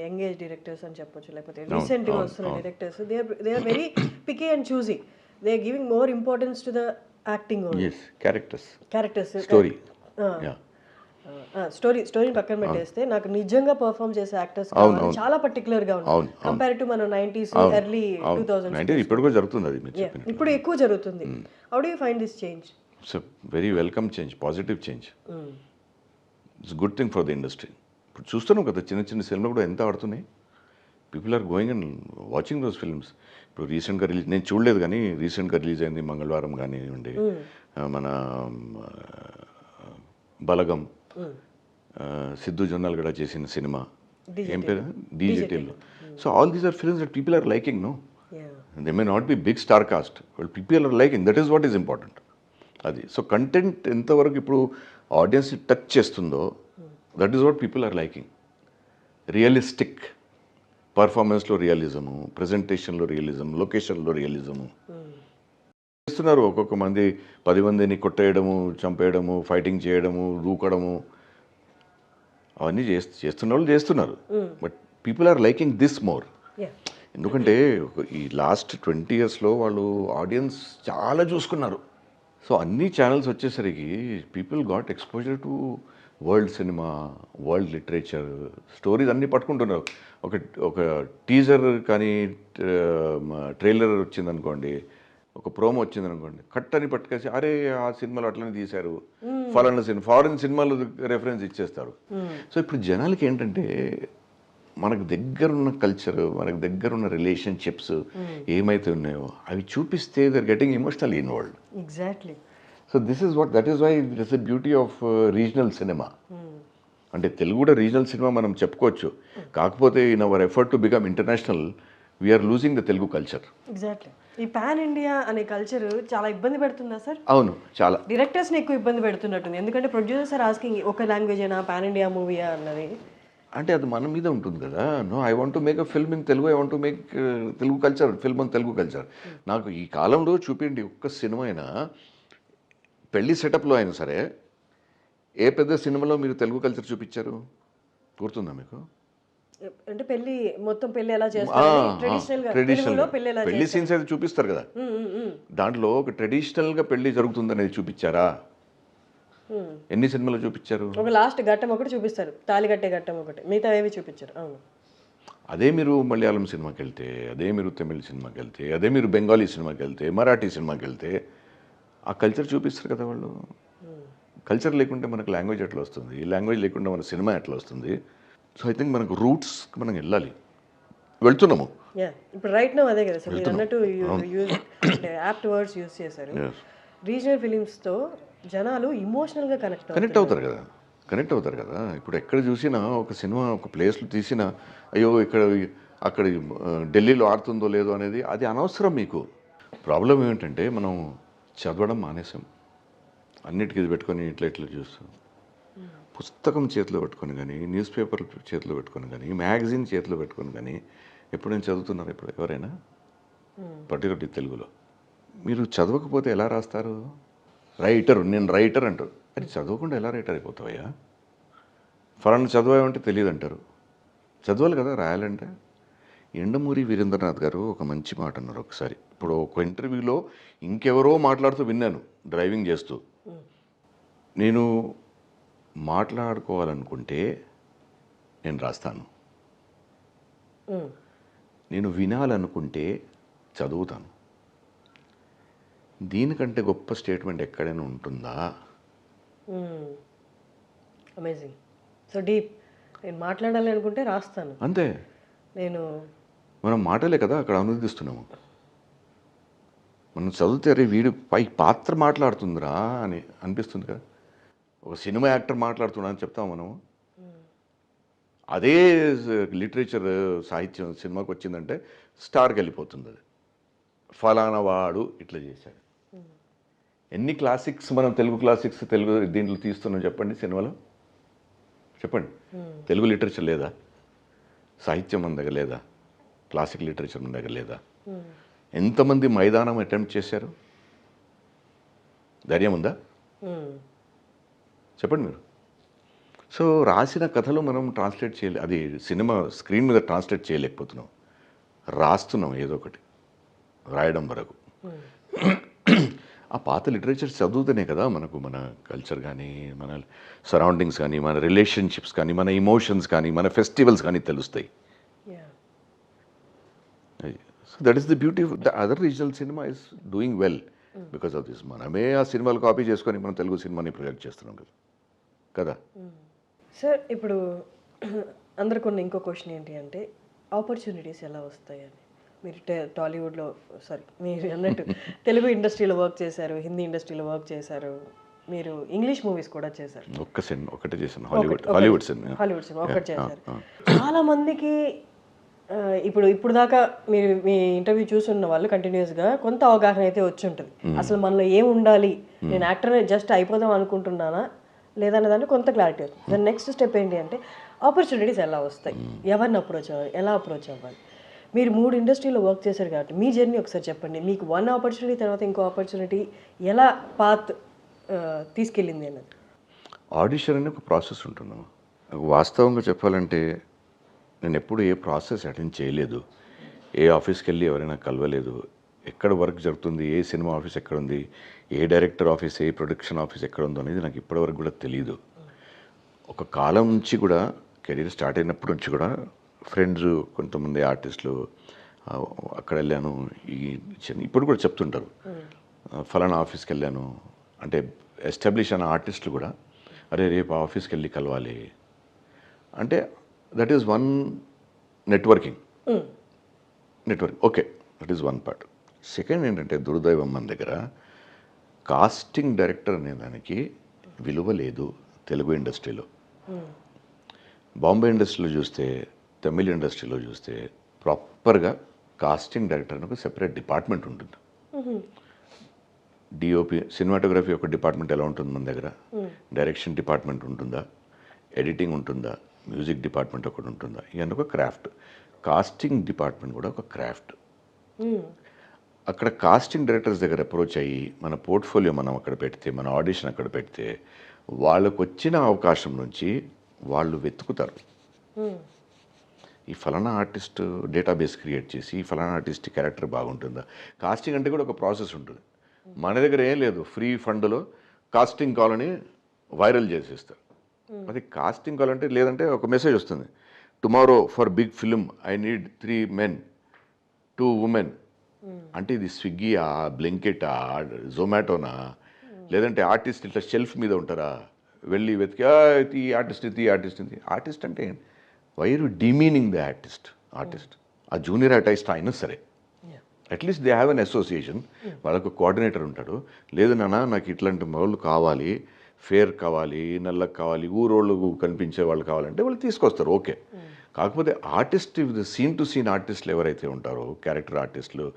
యంగ్ ఏజ్ డైరెక్టర్స్ అని చెప్పొచ్చు, లేకపోతే రీసెంట్గా వస్తున్న directors they are very picky and choosy. They are giving more importance to the acting characters story స్టోరీని పక్కన పెట్టేస్తే నాకు నిజంగా పర్ఫామ్ చేసే యాక్టర్స్ చాలా పర్టికులర్ గా ఉంది కంపేర్ టు మనం 90s ఎర్లీ 2000s. ఇప్పుడు కూడా జరుగుతుంది అది మీరు చెప్పినట్టు. ఇప్పుడు ఎక్కువ జరుగుతుంది. How do you find this change? It's very welcome change, positive change. It's good thing for the industry. ఇప్పుడు చూస్తున్నాం కదా చిన్న చిన్న సినిమాలు కూడా ఎంత ఆడుతున్నాయి. People are going and watching those films. ఇప్పుడు రీసెంట్గా రిలీజ్, నేను చూడలేదు కానీ రీసెంట్గా రిలీజ్ అయింది మంగళవారం కానివ్వండి, మన బలగం, సిద్ధు జొన్నాలగడ చేసిన సినిమా ఏం పేరు, డీజేటీలో. So all these are films that people are liking. No, they may not be big star cast, but people are liking. That is what is important. అది సో కంటెంట్ ఎంతవరకు ఇప్పుడు ఆడియన్స్ టచ్ చేస్తుందో that is what people are liking. Realistic పర్ఫార్మెన్స్లో realism, ప్రజెంటేషన్లో realism, లొకేషన్లో realism చేస్తున్నారు. ఒక్కొక్క మంది 10 మందిని కొట్టేయడము, చంపేయడము, ఫైటింగ్ చేయడము, దూకడము, అవన్నీ చేస్తున్న వాళ్ళు చేస్తున్నారు. But people are liking this more. ఎందుకంటే ఈ లాస్ట్ 20 yearsలో వాళ్ళు ఆడియన్స్ చాలా చూసుకున్నారు. సో అన్ని ఛానల్స్ వచ్చేసరికి people got exposure to world cinema, world literature, stories అన్నీ పట్టుకుంటున్నారు. ఒక టీజర్ కానీ ట్రైలర్ వచ్చిందనుకోండి, ఒక ప్రోమో వచ్చిందనుకోండి, కట్ అని పట్టుకేసి అరే ఆ సినిమాలో అట్లనే తీశారు, ఫలానా సినిమా, ఫారిన్ సినిమాలు రెఫరెన్స్ ఇచ్చేస్తారు. సో ఇప్పుడు జనాలకి ఏంటంటే మనకు దగ్గరున్న కల్చర్, మనకు దగ్గరున్న రిలేషన్షిప్స్ ఏమైతే ఉన్నాయో అవి చూపిస్తే they are getting emotional involved. Exactly. So that is why this the beauty of regional cinema. అంటే తెలుగు కూడా రీజనల్ సినిమా మనం చెప్పుకోవచ్చు. కాకపోతే in our effort to become international we are losing the Telugu culture. Exactly. ఈ పాన్ ఇండియా అనే culture చాలా ఇబ్బంది పెడుతుందా సార్? అవును, చాలా. డైరెక్టర్స్ని ఎక్కువ ఇబ్బంది పెడుతున్నట్టుంది. ఎందుకంటే ప్రొడ్యూసర్స్ ఆర్ ఆస్కింగ్ ఒక లాంగ్వేజ్ అయినా పాన్ ఇండియా మూవీయా అన్నది. అంటే అది మన మీద ఉంటుంది కదా. No, I want to make a film in Telugu, I want to make Telugu culture, film in Telugu culture. నాకు ఈ కాలంలో చూపించండి ఒక్క సినిమా అయినా, పెళ్లి సెటప్లో అయినా సరే, ఏ పెద్ద సినిమాలో మీరు తెలుగు కల్చర్ చూపించారు? గుర్తుందా మీకు? అంటే పెళ్లి మొత్తం పెళ్లి ఎలా చేస్తారు, ట్రెడిషనల్ పెళ్లి సీన్స్ అయితే చూపిస్తారు కదా, దాంట్లో ఒక ట్రెడిషనల్గా పెళ్లి జరుగుతుందనేది చూపించారా? ఎన్ని సినిమాలు చూపించారు? ఒక లాస్ట్ ఘట్టం ఒకటి చూపిస్తారు, తాళి కట్టే ఘట్టం ఒకటి, మిగతా ఏవి చూపించారు. అవును. అదే మీరు మలయాళం సినిమాకి వెళ్తే, అదే మీరు తమిళ సినిమాకి వెళ్తే, అదే మీరు బెంగాలీ సినిమాకి వెళ్తే, మరాఠీ సినిమాకి వెళ్తే ఆ కల్చర్ చూపిస్తారు కదా వాళ్ళు. కల్చర్ లేకుంటే మనకు లాంగ్వేజ్ ఎట్లా వస్తుంది? ఈ లాంగ్వేజ్ లేకుండా మన సినిమా ఎట్లా వస్తుంది? సో ఐ థింక్ మనకు రూట్స్ మనం వెళ్ళాలి, వెళ్తున్నాము. ఇప్పుడు రైట్ నౌ అదే కదా సార్ మీరు అన్నట్టు యాప్ట్ వర్డ్స్ యూజ్ చేశారు. రీజనల్ ఫిలిమ్స్తో జనాలు ఇమోషనల్గా కనెక్ట్ అవుతారు కదా. ఇప్పుడు ఎక్కడ చూసినా ఒక సినిమా ఒక ప్లేస్లో తీసినా అయ్యో ఇక్కడ అక్కడ ఢిల్లీలో ఆడుతుందో లేదో అనేది అది అనవసరం. మీకు ప్రాబ్లం ఏమిటంటే మనం చదవడం మానేసాం, అన్నిటికీ ఇది పెట్టుకొని ఇట్లా చూస్తాం. పుస్తకం చేతిలో పెట్టుకొని కానీ, న్యూస్ పేపర్ చేతిలో పెట్టుకొని కానీ, మ్యాగజైన్ చేతిలో పెట్టుకొని కానీ ఎప్పుడైనా చదువుతున్నారు? ఇప్పుడు ఎవరైనా పర్టికులర్లీ తెలుగులో మీరు చదవకపోతే ఎలా రాస్తారు? నేను రైటర్ అంటారు. అది చదవకుండా ఎలా రైటర్ అయిపోతావయ్యా? ఫలానా చదవామంటే తెలియదు అంటారు. చదవాలి కదా రాయాలంటే. ఎండమూరి వీరేంద్రనాథ్ గారు ఒక మంచి మాట అన్నారు ఒకసారి. ఇప్పుడు ఒక ఇంటర్వ్యూలో ఇంకెవరో మాట్లాడుతూ విన్నాను డ్రైవింగ్ చేస్తూ. నేను మాట్లాడుకోవాలనుకుంటే నేను రాస్తాను, నేను వినాలనుకుంటే చదువుతాను. దీనికంటే గొప్ప స్టేట్మెంట్ ఎక్కడైనా ఉంటుందా? అమేజింగ్. So deep. నేను మాట్లాడాలి అనుకుంటే రాస్తాను, అంతే. మనం మాటలే కదా అక్కడ అనువదిస్తున్నాము. మనం చదివితే అరే వీడు పై పాత్ర మాట్లాడుతుందిరా అని అనిపిస్తుంది కదా. ఒక సినిమా యాక్టర్ మాట్లాడుతున్నా అని చెప్తాం మనము. అదే లిటరేచర్ సాహిత్యం సినిమాకి వచ్చిందంటే స్టార్కి వెళ్ళిపోతుంది. అది ఫలానా వాడు ఇట్లా చేశాడు. ఎన్ని క్లాసిక్స్ మనం తెలుగు క్లాసిక్స్ తెలుగు దీంట్లో తీస్తున్నాం చెప్పండి సినిమాలో, చెప్పండి. తెలుగు లిటరేచర్ లేదా? సాహిత్యం మన దగ్గర లేదా? క్లాసిక్ లిటరేచర్ మన దగ్గర లేదా? ఎంతమంది మైదానం అటెంప్ట్ చేశారు? ధైర్యం ఉందా? చెప్పండి మీరు. సో రాసిన కథలు మనం ట్రాన్స్లేట్ చేయలే, అది సినిమా స్క్రీన్ మీద ట్రాన్స్లేట్ చేయలేకపోతున్నాం. రాస్తున్నాం ఏదో ఒకటి, రాయడం వరకు. ఆ పాత లిటరేచర్ చదువుతూనే కదా మనకు మన కల్చర్ కానీ, మన సరౌండింగ్స్ కానీ, మన రిలేషన్షిప్స్ కానీ, మన ఇమోషన్స్ కానీ, మన ఫెస్టివల్స్ కానీ తెలుస్తాయి. So that is the beauty. The other regional cinema is doing well because of this. మనమే ఆ సినిమాలు కాపీ చేసుకొని మనం తెలుగు సినిమాని ప్రొజెక్ట్ చేస్తున్నాం కదా. సార్ ఇప్పుడు అందరికి ఉన్న ఇంకో క్వశ్చన్ ఏంటి అంటే ఆపర్చునిటీస్ ఎలా వస్తాయని. మీరు టాలీవుడ్లో మీరు అన్నట్టు తెలుగు ఇండస్ట్రీలో వర్క్ చేశారు, హిందీ ఇండస్ట్రీలో వర్క్ చేశారు, మీరు ఇంగ్లీష్ మూవీస్ కూడా చేశారు. ఒకటే చేశాను, హాలీవుడ్ సినిమా ఒకటి చేశారు. చాలా మందికి ఇప్పుడు దాకా మీరు మీ ఇంటర్వ్యూ చూస్తున్న వాళ్ళు కంటిన్యూస్గా కొంత అవగాహన అయితే వచ్చి ఉంటుంది. అసలు మనలో ఏం ఉండాలి, నేను యాక్టర్ జస్ట్ అయిపోదాం అనుకుంటున్నానా లేదన్న దాన్ని కొంత క్లారిటీ అవుతుంది. దాని నెక్స్ట్ స్టెప్ ఏంటి అంటే ఆపర్చునిటీస్ ఎలా వస్తాయి, ఎవరిని అప్రోచ్ అవ్వాలి, ఎలా అప్రోచ్ అవ్వాలి. మీరు 3 ఇండస్ట్రీలో వర్క్ చేశారు కాబట్టి మీ జర్నీ ఒకసారి చెప్పండి. మీకు 1 ఆపర్చునిటీ తర్వాత ఇంకో ఆపర్చునిటీ ఎలా పాత్ తీసుకెళ్ళింది అన్నది. ఆడిషన్ అనే ఒక ప్రాసెస్ ఉంటున్నాం. వాస్తవంగా చెప్పాలంటే నేను ఎప్పుడు ఏ ప్రాసెస్ అటెండ్ చేయలేదు. ఏ ఆఫీస్కి వెళ్ళి ఎవరైనా కలవలేదు. ఎక్కడ వర్క్ జరుగుతుంది, ఏ సినిమా ఆఫీస్ ఎక్కడ ఉంది, ఏ డైరెక్టర్ ఆఫీస్, ఏ ప్రొడక్షన్ ఆఫీస్ ఎక్కడ ఉందో అనేది నాకు ఇప్పటివరకు కూడా తెలియదు. ఒక కాలం నుంచి కూడా, కెరీర్ స్టార్ట్ అయినప్పటి నుంచి కూడా ఫ్రెండ్స్ కొంతమంది ఆర్టిస్టులు అక్కడ వెళ్ళాను, ఇప్పుడు కూడా చెప్తుంటారు ఫలానా ఆఫీస్కి వెళ్ళాను అంటే ఎస్టాబ్లిష్ అయిన ఆర్టిస్టులు కూడా అరే రేపు ఆఫీస్కి వెళ్ళి కలవాలి అంటే that is one networking. Okay, that is one part. Second ఏంటంటే దుర్దైవం మన దగ్గర కాస్టింగ్ డైరెక్టర్ అనే దానికి విలువ లేదు తెలుగు ఇండస్ట్రీలో. బాంబే ఇండస్ట్రీలో చూస్తే, తమిళ ఇండస్ట్రీలో చూస్తే ప్రాపర్గా కాస్టింగ్ డైరెక్టర్ అని ఒక సెపరేట్ డిపార్ట్మెంట్ ఉంటుంది. డిఓపి సినిమాటోగ్రఫీ ఒక డిపార్ట్మెంట్ ఎలా ఉంటుంది మన దగ్గర, డైరెక్షన్ డిపార్ట్మెంట్ ఉంటుందా, ఎడిటింగ్ ఉంటుందా, మ్యూజిక్ డిపార్ట్మెంట్ ఒకటి ఉంటుందా, ఇవన్నీ ఒక క్రాఫ్ట్. కాస్టింగ్ డిపార్ట్మెంట్ కూడా ఒక క్రాఫ్ట్. అక్కడ కాస్టింగ్ డైరెక్టర్స్ దగ్గర అప్రోచ్ అయ్యి మన పోర్ట్ఫోలియో మనం అక్కడ పెడితే, మన ఆడిషన్ అక్కడ పెడితే వాళ్ళకు వచ్చిన అవకాశం నుంచి వాళ్ళు వెతుకుతారు. ఈ ఫలానా ఆర్టిస్ట్ డేటాబేస్ క్రియేట్ చేసి ఈ ఫలానా ఆర్టిస్ట్ క్యారెక్టర్ బాగుంటుందా. కాస్టింగ్ అంటే కూడా ఒక ప్రాసెస్ ఉంటుంది. మన దగ్గర ఏం లేదు, ఫ్రీ ఫండ్లో కాస్టింగ్ కాల్ అని వైరల్ చేసేస్తారు. అది కాస్టింగ్ కాల్ అంటే లేదంటే ఒక మెసేజ్ వస్తుంది, tomorrow for big film I need 3 men 2 women. అంటే ఇది స్విగ్గీయా, బ్లింకెటా, జొమాటోనా, లేదంటే ఆర్టిస్ట్ ఇట్లా షెల్ఫ్ మీద ఉంటారా, వెళ్ళి వెతికి ఈ ఆర్టిస్ట్ ఇది ఆర్టిస్ట్ అంటే why are you demeaning the artist. ఆ జూనియర్ ఆర్టిస్ట్ అయినా సరే at least they have an association, వాళ్ళకు కోఆర్డినేటర్ ఉంటాడు. లేదు నాన్న నాకు ఇట్లాంటి వాళ్ళు కావాలి, ఫేర్ కావాలి, నల్లకి కావాలి, ఊరోళ్ళు కనిపించే వాళ్ళు కావాలంటే వాళ్ళు తీసుకొస్తారు. ఓకే, కాకపోతే ఆర్టిస్ట్ సీన్ టు సీన్ ఆర్టిస్టులు ఎవరైతే ఉంటారో, క్యారెక్టర్ ఆర్టిస్టులు,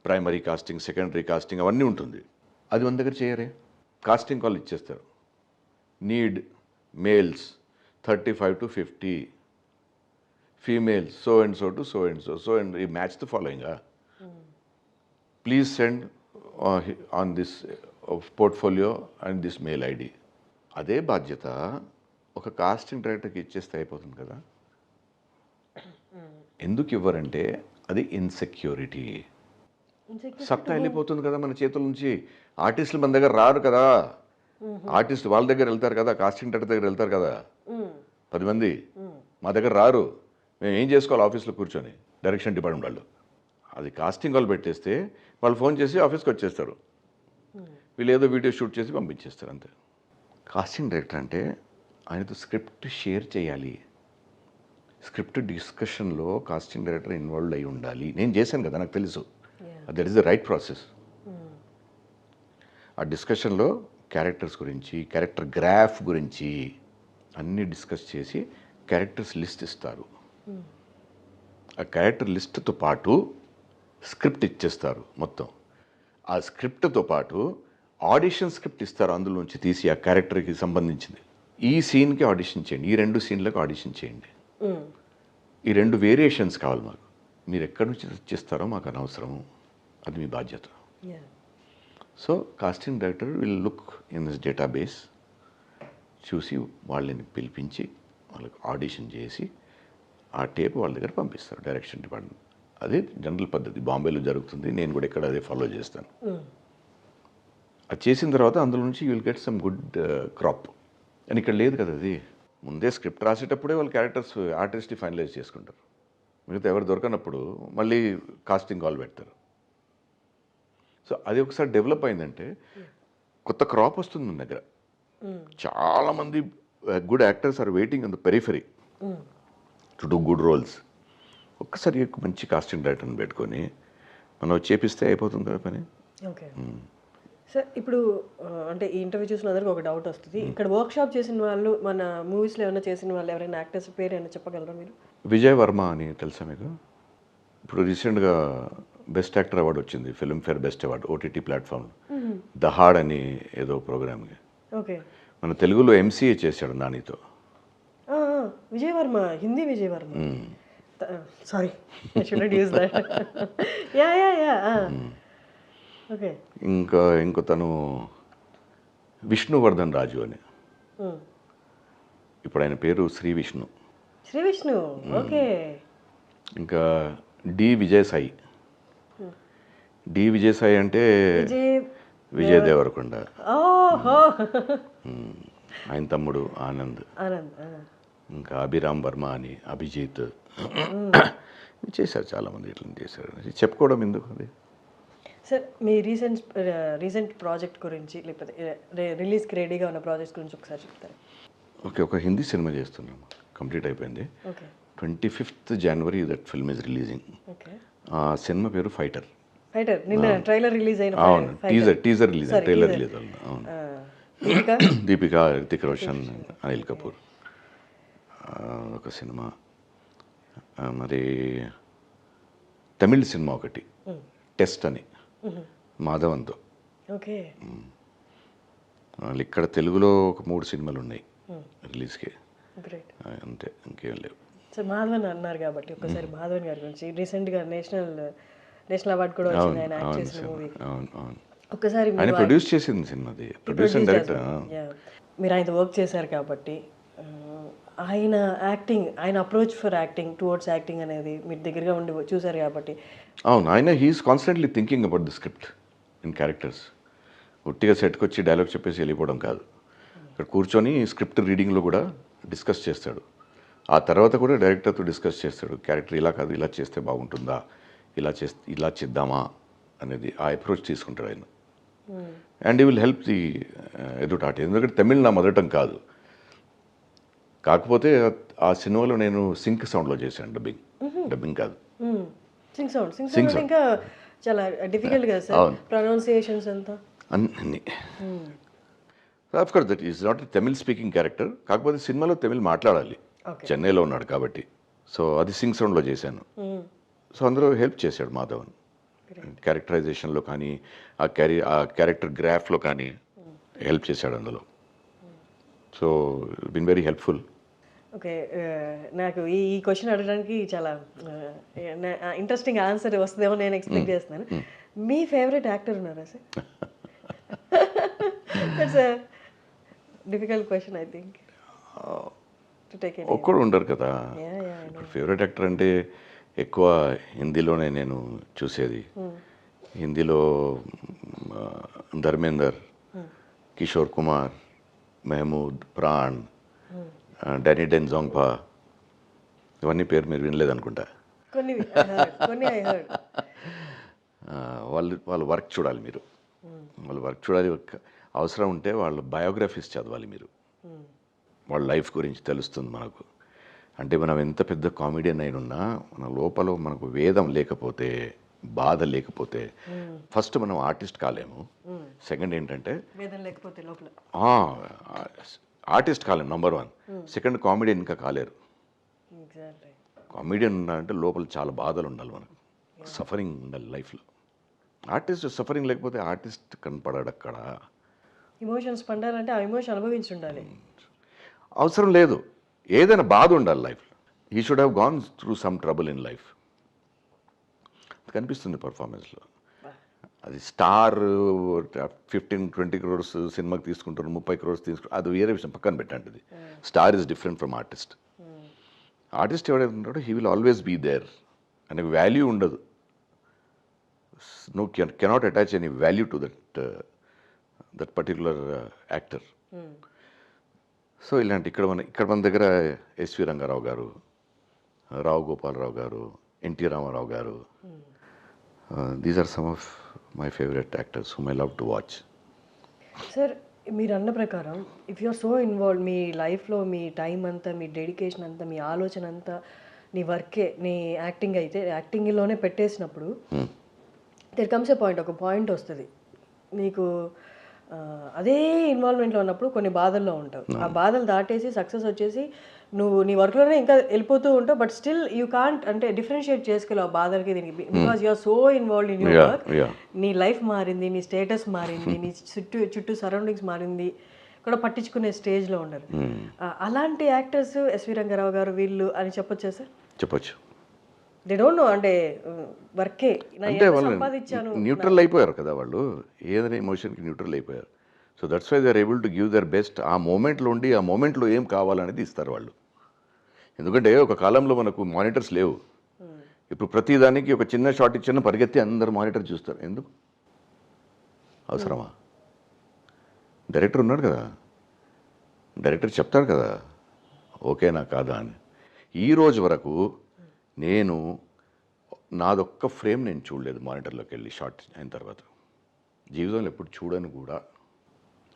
ప్రైమరీ కాస్టింగ్, సెకండరీ కాస్టింగ్ అవన్నీ ఉంటుంది. అది మన దగ్గర చేయరే. కాస్టింగ్ కాల్ ఇచ్చేస్తారు, need males 35 to 50, females so and so to so and so and ఈ match the following, please send on this portfolio and this mail ID. అదే బాధ్యత ఒక కాస్టింగ్ డైరెక్టర్కి ఇచ్చేస్తే అయిపోతుంది కదా. ఎందుకు ఇవ్వరంటే అది ఇన్సెక్యూరిటీ. సత్తా వెళ్ళిపోతుంది కదా మన చేతుల నుంచి. ఆర్టిస్టులు మన దగ్గర రారు కదా, ఆర్టిస్ట్ వాళ్ళ దగ్గర వెళ్తారు కదా, కాస్టింగ్ డైరెక్టర్ దగ్గర వెళ్తారు కదా 10 మంది. మా దగ్గర రారు. మేము ఏం చేసుకోవాలి ఆఫీస్లో కూర్చొని, డైరెక్షన్ డిపార్ట్మెంట్ వాళ్ళు. అది కాస్టింగ్ వాళ్ళు పెట్టేస్తే వాళ్ళు ఫోన్ చేసి ఆఫీస్కి వచ్చేస్తారు, వీళ్ళు ఏదో వీడియో షూట్ చేసి పంపించేస్తారు అంతే. కాస్టింగ్ డైరెక్టర్ అంటే ఆయనతో స్క్రిప్ట్ షేర్ చేయాలి, స్క్రిప్ట్ డిస్కషన్లో కాస్టింగ్ డైరెక్టర్ ఇన్వాల్వ్ అయి ఉండాలి. నేను చేశాను కదా, నాకు తెలుసు. That is the right process. ఆ డిస్కషన్లో క్యారెక్టర్స్ గురించి, క్యారెక్టర్ గ్రాఫ్ గురించి అన్నీ డిస్కస్ చేసి క్యారెక్టర్స్ లిస్ట్ ఇస్తారు. ఆ క్యారెక్టర్ లిస్ట్తో పాటు స్క్రిప్ట్ ఇచ్చేస్తారు మొత్తం. ఆ స్క్రిప్ట్తో పాటు ఆడిషన్ స్క్రిప్ట్ ఇస్తారు, అందులోంచి తీసి ఆ క్యారెక్టర్కి సంబంధించింది. ఈ సీన్కి ఆడిషన్ చేయండి, ఈ 2 సీన్లకు ఆడిషన్ చేయండి, ఈ 2 వేరియేషన్స్ కావాలి మాకు, మీరు ఎక్కడి నుంచి తెచ్చిస్తారో మాకు అనవసరము. అది మీ బాధ్యత. Yeah. So casting director will look in this database, చూసి వాళ్ళని పిలిపించి వాళ్ళకి ఆడిషన్ చేసి ఆ టేప్ వాళ్ళ దగ్గర పంపిస్తారు డైరెక్షన్ డిపార్ట్మెంట్. అదే జనరల్ పద్ధతి, బాంబేలో జరుగుతుంది, నేను కూడా ఇక్కడ అదే ఫాలో చేస్తాను. అది చేసిన తర్వాత అందులో నుంచి you will get some good crop. అని ఇక్కడ లేదు కదా, అది ముందే స్క్రిప్ట్ రాసేటప్పుడే వాళ్ళు క్యారెక్టర్స్ ఆర్టిస్ట్ని ఫైనలైజ్ చేసుకుంటారు. మిగతా ఎవరు దొరకనప్పుడు మళ్ళీ కాస్టింగ్ కాల్ పెడతారు. సో అది ఒకసారి డెవలప్ అయిందంటే కొత్త క్రాప్ వస్తుంది మన దగ్గర. చాలామంది good actors are waiting on the periphery to do good roles. ఒక్కసారి మంచి కాస్టింగ్ డైరెక్టర్ని పెట్టుకొని మనం చేపిస్తే అయిపోతుంది కదా పని. ఓకే సార్, ఇప్పుడు అంటే ఈ ఇంటర్వ్యూ చూసిన అందరికి ఒక డౌట్ వస్తుంది. ఇక్కడ వర్క్ షాప్ చేసిన వాళ్ళు, మన మూవీస్లో ఏమైనా చేసిన వాళ్ళు ఎవరైనా యాక్టర్స్ పేరు ఏమైనా చెప్పగలరా మీరు? విజయ్ వర్మ అని తెలుసా మీకు? ఇప్పుడు రీసెంట్గా బెస్ట్ యాక్టర్ అవార్డు వచ్చింది, Filmfare best award OTT platform. The hard అని ఏదో ప్రోగ్రామ్కి. ఓకే. మన తెలుగులో ఎంసీఏ చేశాడు నానితో. Vijay Varma, Hindi Vijay Varma. Sorry, I should use that. Yeah yeah yeah. Okay. ఇంకో తను విష్ణువర్ధన్ రాజు అని, ఇప్పుడు ఆయన పేరు శ్రీ విష్ణు. శ్రీ విష్ణు, ఓకే. ఇంకా డి విజయసాయి. డి విజయసాయి అంటే విజయ్ దేవరకొండ. ఆయన తమ్ముడు ఆనంద్. ఇంకా అభిరామ్ వర్మ అని, అభిజిత్ చేశారు, చాలామంది ఇట్లా చేశారు. చెప్పుకోవడం ఎందుకు అది. సార్, మీ రీసెంట్ ప్రాజెక్ట్ గురించి, లేకపోతే రిలీజ్కి రెడీగా ఉన్న ప్రాజెక్ట్స్ గురించి ఒకసారి చెప్తారా? ఓకే, ఒక హిందీ సినిమా చేస్తున్నాము, కంప్లీట్ అయిపోయింది. Okay. 25th January that film is releasing. Okay. ఆ సినిమా పేరు ఫైటర్. ఫైటర్, నిన్న ట్రైలర్ రిలీజ్ అయిన. అవును, టీజర్ రిలీజ్, ట్రైలర్ రిలీజ్ అవును. దీపిక, రితిక్ రోషన్, అనిల్ కపూర్. ఒక సినిమా, మరి తమిళ్ సినిమా ఒకటి టెస్ట్ అని మాధవన్తో. ఓకే. ఇక్కడ తెలుగులో ఒక 3 సినిమాలు ఉన్నాయి రిలీజ్కి, అంతే, ఇంకేం లేవు. సార్, మాధవన్ అన్నారు కాబట్టి ఒకసారి మాధవన్ గారి గురించి, రీసెంట్గా నేషనల్ అవార్డు కూడా వచ్చింది ఆయన యాక్ట్ చేసిన మూవీ. ఒక్కసారి ఆయన ప్రొడ్యూస్ చేసింది సినిమాది, ప్రొడ్యూసర్ డైరెక్టర్. మీరు ఆయనతో వర్క్ చేశారు కాబట్టి ఆయన యాక్టింగ్, ఆయన approach for acting, towards acting అనేది మీరు దగ్గరగా ఉండి చూసారు కాబట్టి. అవును, ఆయన he is constantly thinking about the script in characters. ఉట్టిగా సెట్కి వచ్చి డైలాగ్ చెప్పేసి వెళ్ళిపోవడం కాదు, ఇక్కడ కూర్చొని స్క్రిప్ట్ రీడింగ్లో కూడా డిస్కస్ చేస్తాడు. ఆ తర్వాత కూడా డైరెక్టర్తో డిస్కస్ చేస్తాడు, క్యారెక్టర్ ఇలా కాదు, ఇలా చేస్తే బాగుంటుందా, ఇలా చేద్దామా అనేది ఆ అప్రోచ్ తీసుకుంటాడు ఆయన. అండ్ ఈ విల్ హెల్ప్ ది ఎదుటి ఆర్టిస్ట్. ఎందుకంటే తమిళ్ నా మొదటం కాదు, కాకపోతే ఆ సినిమాలో నేను సింక్ సౌండ్లో చేశాను, డబ్బింగ్ కాదు. సింక్ సౌండ్ ఇంకా చాలా డిఫికల్ట్ కదా సార్, ప్రొనౌన్సియేషన్స్ అంతా అన్నీ. Of course that is not Tamil speaking character, కాకపోతే సినిమాలో తమిళ్ మాట్లాడాలి, చెన్నైలో ఉన్నాడు కాబట్టి. సో అది సింక్ సౌండ్లో చేశాను. సో అందులో హెల్ప్ చేశాడు మాధవన్, క్యారెక్టరైజేషన్లో కానీ ఆ క్యారెక్టర్ గ్రాఫ్లో కానీ హెల్ప్ చేశాడు అందులో. So been very helpful. Okay, నాకు ఈ క్వశ్చన్ అడగడానికి చాలా ఇంట్రెస్టింగ్ ఆన్సర్ వస్తుందేమో నేను ఎక్స్పెక్ట్ చేస్తున్నాను. మీ ఫేవరెట్ యాక్టర్ ఉన్నారా sir? It's difficult question I think. ఒక్కడు ఉండరు కదా. ఫేవరెట్ యాక్టర్ అంటే ఎక్కువ హిందీలోనే నేను చూసేది. హిందీలో ధర్మేందర్, కిషోర్ కుమార్, మెహమూద్, ప్రాణ్, డానీ డెన్జాంగ్పా, ఇవన్నీ పేరు మీరు వినలేదనుకుంటా. వాళ్ళ వర్క్ చూడాలి మీరు, వాళ్ళ వర్క్ చూడాలి. అవసరం ఉంటే వాళ్ళ బయోగ్రఫీస్ చదవాలి మీరు, వాళ్ళ లైఫ్ గురించి తెలుస్తుంది మనకు. అంటే మనం ఎంత పెద్ద కామెడియన్ అయినా మన లోపల మనకు వేదం లేకపోతే, బాధ లేకపోతే ఫస్ట్ మనం ఆర్టిస్ట్ కాలేము. సెకండ్ ఏంటంటే ఆర్టిస్ట్ కాలేము, నంబర్ 1. సెకండ్, కామెడియన్ ఇంకా కాలేరు. కామెడియన్ ఉండాలంటే లోపల చాలా బాధలు ఉండాలి, మనకు సఫరింగ్ ఉండాలి లైఫ్లో. ఆర్టిస్ట్ సఫరింగ్ లేకపోతే ఆర్టిస్ట్ కనపడాడు అక్కడ. ఎమోషన్స్ పండాలంటే ఆ ఎమోషన్ అనుభవించి ఉండాలి. అవసరం లేదు, ఏదైనా బాధ ఉండాలి లైఫ్లో. He should have gone through some trouble in life. కనిపిస్తుంది పర్ఫార్మెన్స్లో. అది స్టార్ 15-20 crores సినిమాకి తీసుకుంటారు, 30 crores తీసుకుంటారు, అది వేరే విషయం, పక్కన పెట్టండి. Star is different from artist. Artist ఎవరైతే ఉంటాడో he will always be there. ఆయనకు వాల్యూ ఉండదు. నువ్వు cannot attach any value to that particular actor. So ఇలాంటి ఇక్కడ మన దగ్గర ఎస్వి రంగారావు గారు, రావు గోపాలరావు గారు, ఎన్టీ రామారావు గారు, these are some of my favourite actors whom I love to watch. Sir మీరు అన్న ప్రకారం if you are so involve, మీ లైఫ్లో మీ టైం అంతా, మీ డెడికేషన్ అంతా, మీ ఆలోచన అంతా నీ వర్కే, నీ యాక్టింగ్ అయితే యాక్టింగ్లోనే పెట్టేసినప్పుడు దెర్ కమ్స్ ఏ పాయింట్, ఒక పాయింట్ వస్తుంది నీకు అదే ఇన్వాల్వ్మెంట్లో ఉన్నప్పుడు కొన్ని బాధల్లో ఉంటావు. ఆ బాధలు దాటేసి సక్సెస్ వచ్చేసి నువ్వు నీ వర్క్లోనే ఇంకా వెళ్ళిపోతూ ఉంటావు. బట్ స్టిల్ యూ కాంట్ అంటే డిఫరెన్షియేట్ చేసుకోలేవు ఆ బాధలకి దీనికి, because you are so involved in your work. నీ లైఫ్ మారింది, నీ స్టేటస్ మారింది, నీ చుట్టూ సరౌండింగ్స్ మారింది, కూడా పట్టించుకునే స్టేజ్లో ఉండరు. అలాంటి యాక్టర్స్ ఎస్వి రంగారావు గారు వీళ్ళు అని చెప్పొచ్చా సార్? చెప్పొచ్చు. దే డోంట్ నో అంటే వర్కే అంటే వాళ్ళు సంపాదించాను. న్యూట్రల్ అయిపోయారు కదా, వాళ్ళు ఏదైనా ఎమోషన్కి న్యూట్రల్ అయిపోయారు. So that's why they are able to give their best. ఆ మూమెంట్లో ఉండి ఆ మూమెంట్లో ఏం కావాలనేది ఇస్తారు వాళ్ళు. ఎందుకంటే ఒక కాలంలో మనకు మానిటర్స్ లేవు. ఇప్పుడు ప్రతిదానికి ఒక చిన్న షాట్ ఇచ్చిన పరిగెత్తి అందరు మానిటర్ చూస్తారు. ఎందుకు అవసరమా? డైరెక్టర్ ఉన్నాడు కదా, డైరెక్టర్ చెప్తాడు కదా ఓకేనా కాదా అని. ఈ రోజు వరకు నేను నాదొక్క ఫ్రేమ్ నేను చూడలేదు మానిటర్లోకి వెళ్ళి షార్ట్ అయిన తర్వాత. జీవితంలో ఎప్పుడు చూడను కూడా.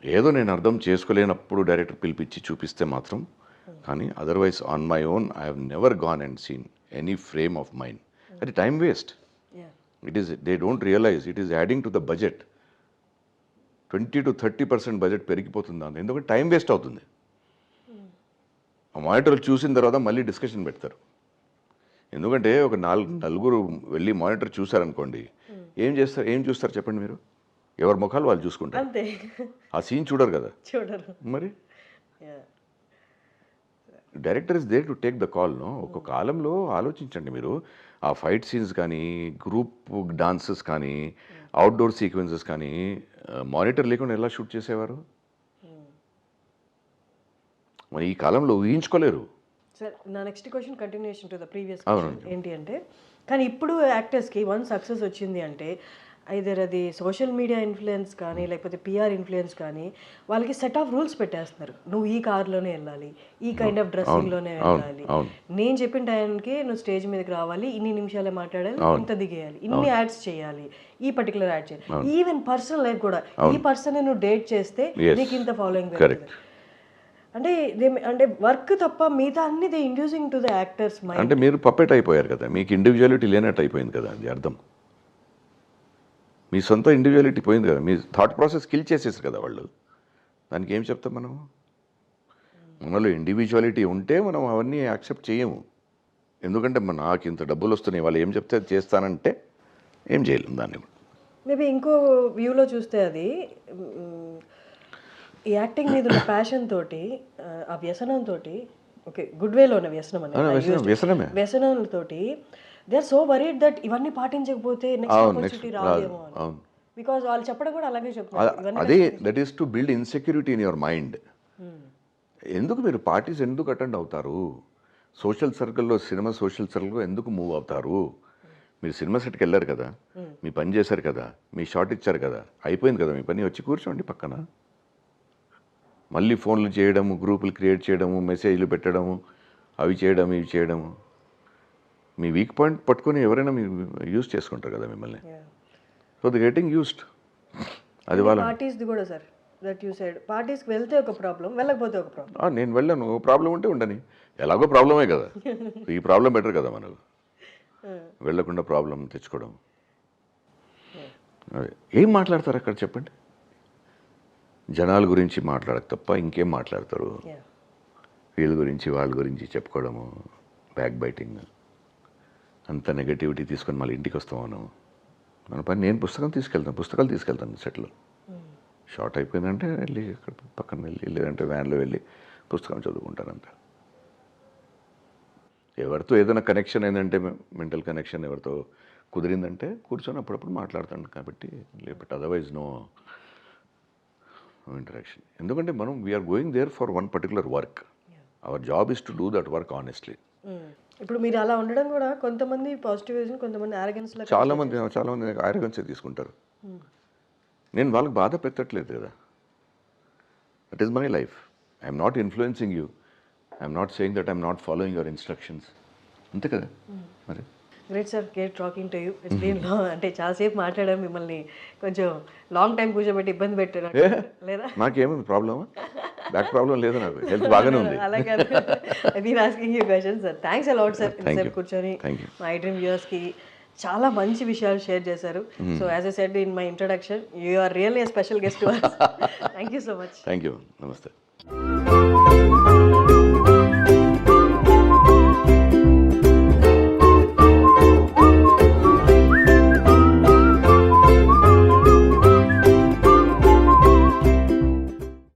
ఏదో నేను అర్థం చేసుకోలేనప్పుడు డైరెక్టర్ పిలిపించి చూపిస్తే మాత్రం, కానీ otherwise on my own I have never gone and seen any frame of mind. అది time waste. It is, they don't realize it is adding to the budget. 20 to 30% budget పెరిగిపోతుంది అంత. ఎందుకంటే టైం వేస్ట్ అవుతుంది. ఆ monitor చూసిన తర్వాత మళ్ళీ discussion పెడతారు. ఎందుకంటే ఒక నలుగురు వెళ్ళి మానిటర్ చూసారనుకోండి, ఏం చూస్తారు చెప్పండి మీరు? ఎవరి ముఖాలు వాళ్ళు చూసుకుంటారు, ఆ సీన్ చూడరు కదా. మరి director is there to take the call. No, ఒక కాలంలో ఆలోచించండి మీరు, ఆ ఫైట్ సీన్స్ కానీ, గ్రూప్ డాన్సెస్ కానీ, అవుట్డోర్ సీక్వెన్సెస్ కానీ మానిటర్ లేకుండా ఎలా షూట్ చేసేవారు? మరి ఈ కాలంలో ఊహించుకోలేరు. సార్ నా next question continuation to the previous question ఏంటి అంటే, కానీ ఇప్పుడు యాక్టర్స్కి వన్ సక్సెస్ వచ్చింది అంటే ఐదర్ అది సోషల్ మీడియా ఇన్ఫ్లుయెన్స్ కానీ లేకపోతే పిఆర్ ఇన్ఫ్లుయెన్స్ కానీ వాళ్ళకి సెట్ ఆఫ్ రూల్స్ పెట్టేస్తున్నారు. నువ్వు ఈ కార్లోనే వెళ్ళాలి, ఈ కైండ్ ఆఫ్ డ్రెస్సింగ్లోనే వెళ్ళాలి, నేను చెప్పిన టైంకి నువ్వు స్టేజ్ మీదకి రావాలి, ఇన్ని నిమిషాలే మాట్లాడాలి, ఇంత దిగేయాలి, ఇన్ని యాడ్స్ చేయాలి, ఈ పర్టికులర్ యాడ్ చేయాలి. ఈవెన్ పర్సనల్ లైఫ్ కూడా ఈ పర్సన్ నువ్వు డేట్ చేస్తే నీకు ఇంత ఫాలోయింగ్ పెరుగుతుంది. అంటే వర్క్ తప్ప మిగతా అన్ని they inducing to the actors mind. అంటే మీరు పప్పెట్ అయిపోయారు కదా, మీకు ఇండివిజువాలిటీ లేనట్టు అయిపోయింది కదా, అది అర్థం. మీ సొంత ఇండివిజువాలిటీ పోయింది కదా, మీ థాట్ ప్రాసెస్ కిల్ చేసేసారు కదా వాళ్ళు. దానికి ఏం చెప్తాం మనం? మనలో ఇండివిజువాలిటీ ఉంటే మనం అవన్నీ యాక్సెప్ట్ చేయము. ఎందుకంటే నాకు ఇంత డబ్బులు వస్తున్నాయి, వాళ్ళు ఏం చెప్తే అది చేస్తానంటే ఏం చేయలేము దాన్ని. మేబీ ఇంకో వ్యూలో చూస్తే అది ఈ యాక్టింగ్ మీద ఉన్న ప్యాషన్ తోటి, ఆ వ్యసనంతో, ఓకే గుడ్ వేలో ఉన్న వ్యసనం అనేది, వ్యసనంతోటి they are so worried that ఇవన్నీ పాటించకపోతే నెక్స్ట్ ఆపర్చునిటీ రాదేమో అని. బికాజ్ వాళ్ళు చెప్పడం కూడా అలాగే చెప్తున్నారు. అదే that is to build insecurity in your mind. ఎందుకు మీరు పార్టీస్ ఎందుకు అటెండ్ అవుతారు? సోషల్ సర్కిల్లో, సినిమా సోషల్ సర్కిల్లో ఎందుకు మూవ్ అవుతారు? మీరు సినిమా సెట్కి వెళ్ళారు కదా, మీ పని చేశారు కదా, మీ షాట్ ఇచ్చారు కదా, అయిపోయింది కదా మీ పని, వచ్చి కూర్చోండి పక్కన. మళ్ళీ ఫోన్లు చేయడము, గ్రూపులు క్రియేట్ చేయడము, మెసేజ్లు పెట్టడము, అవి చేయడము ఇవి చేయడము, మీ వీక్ పాయింట్ పట్టుకొని ఎవరైనా మీరు యూజ్ చేసుకుంటారు కదా మిమ్మల్ని. So the getting used. అది వాళ్ళ పార్టీస్ది కూడా సార్ దట్ యూ సైడ్, పార్టీస్కి వెళ్తే ఒక ప్రాబ్లం, వెళ్ళకపోతే ఒక ప్రాబ్లం. నేను వెళ్ళాను, ప్రాబ్లం ఉంటే ఉండని, ఎలాగో ప్రాబ్లమే కదా, ఈ ప్రాబ్లం బెటర్ కదా మనకు, వెళ్ళకుండా ప్రాబ్లం తెచ్చుకోవడం. అదే ఏం మాట్లాడతారు అక్కడ చెప్పండి? జనాల గురించి మాట్లాడక తప్ప ఇంకేం మాట్లాడతారు? వీళ్ళ గురించి వాళ్ళ గురించి చెప్పుకోవడము, బ్యాక్ బైటింగ్, అంత నెగటివిటీ తీసుకొని మళ్ళీ ఇంటికి వస్తాం మనం. మన పని, నేను పుస్తకాలు తీసుకెళ్తాను సెట్లో. షార్ట్ అయిపోయిందంటే వెళ్ళి ఇక్కడ పక్కన వెళ్ళి, లేదంటే వ్యాన్లో వెళ్ళి పుస్తకం చదువుకుంటానంత. ఎవరితో ఏదైనా కనెక్షన్ ఏంటంటే మెంటల్ కనెక్షన్, ఎవరితో కుదిరిందంటే కూర్చొని అప్పుడప్పుడు మాట్లాడతాను కాబట్టి, లేకపోతే అదర్వైజ్ నో ఇంటరాక్షన్. ఎందుకంటే మనం we are going there for one particular work. Our job is to do that work honestly. ఇప్పుడు మీరు అలా ఉండడం కూడా కొంతమంది పాజిటివ్ కొంతమంది arrogance లో చాలామంది ఆరోగ్యంగా తీసుకుంటారు. నేను వాళ్ళకి బాధ పెట్టట్లేదు కదా. That is my life. I'm not influencing you. I'm not saying that I'm not following your instructions. అంతే కదా మరి. Great sir, great talking to you. It's been అంటే చాలాసేపు మాట్లాడారు, మిమ్మల్ని కొంచెం లాంగ్ టైం కూర్చోబెట్టి ఇబ్బంది పెట్టారు లేదా? నాకేమైంది ప్రాబ్లమా? బ్యాక్ ప్రాబ్లం లేదు, నాకు హెల్త్ బాగానే ఉంది. అలాగే మీరు asking you question sir. Thanks a lot sir, ఇంతసేపు కూర్చొని మా ఐ డ్రీమ్ వ్యూవర్స్కి చాలా మంచి విషయాలు షేర్ చేశారు. So as I said in my introduction, you are really special guest to us. Thank you so much. Thank you. నమస్తే.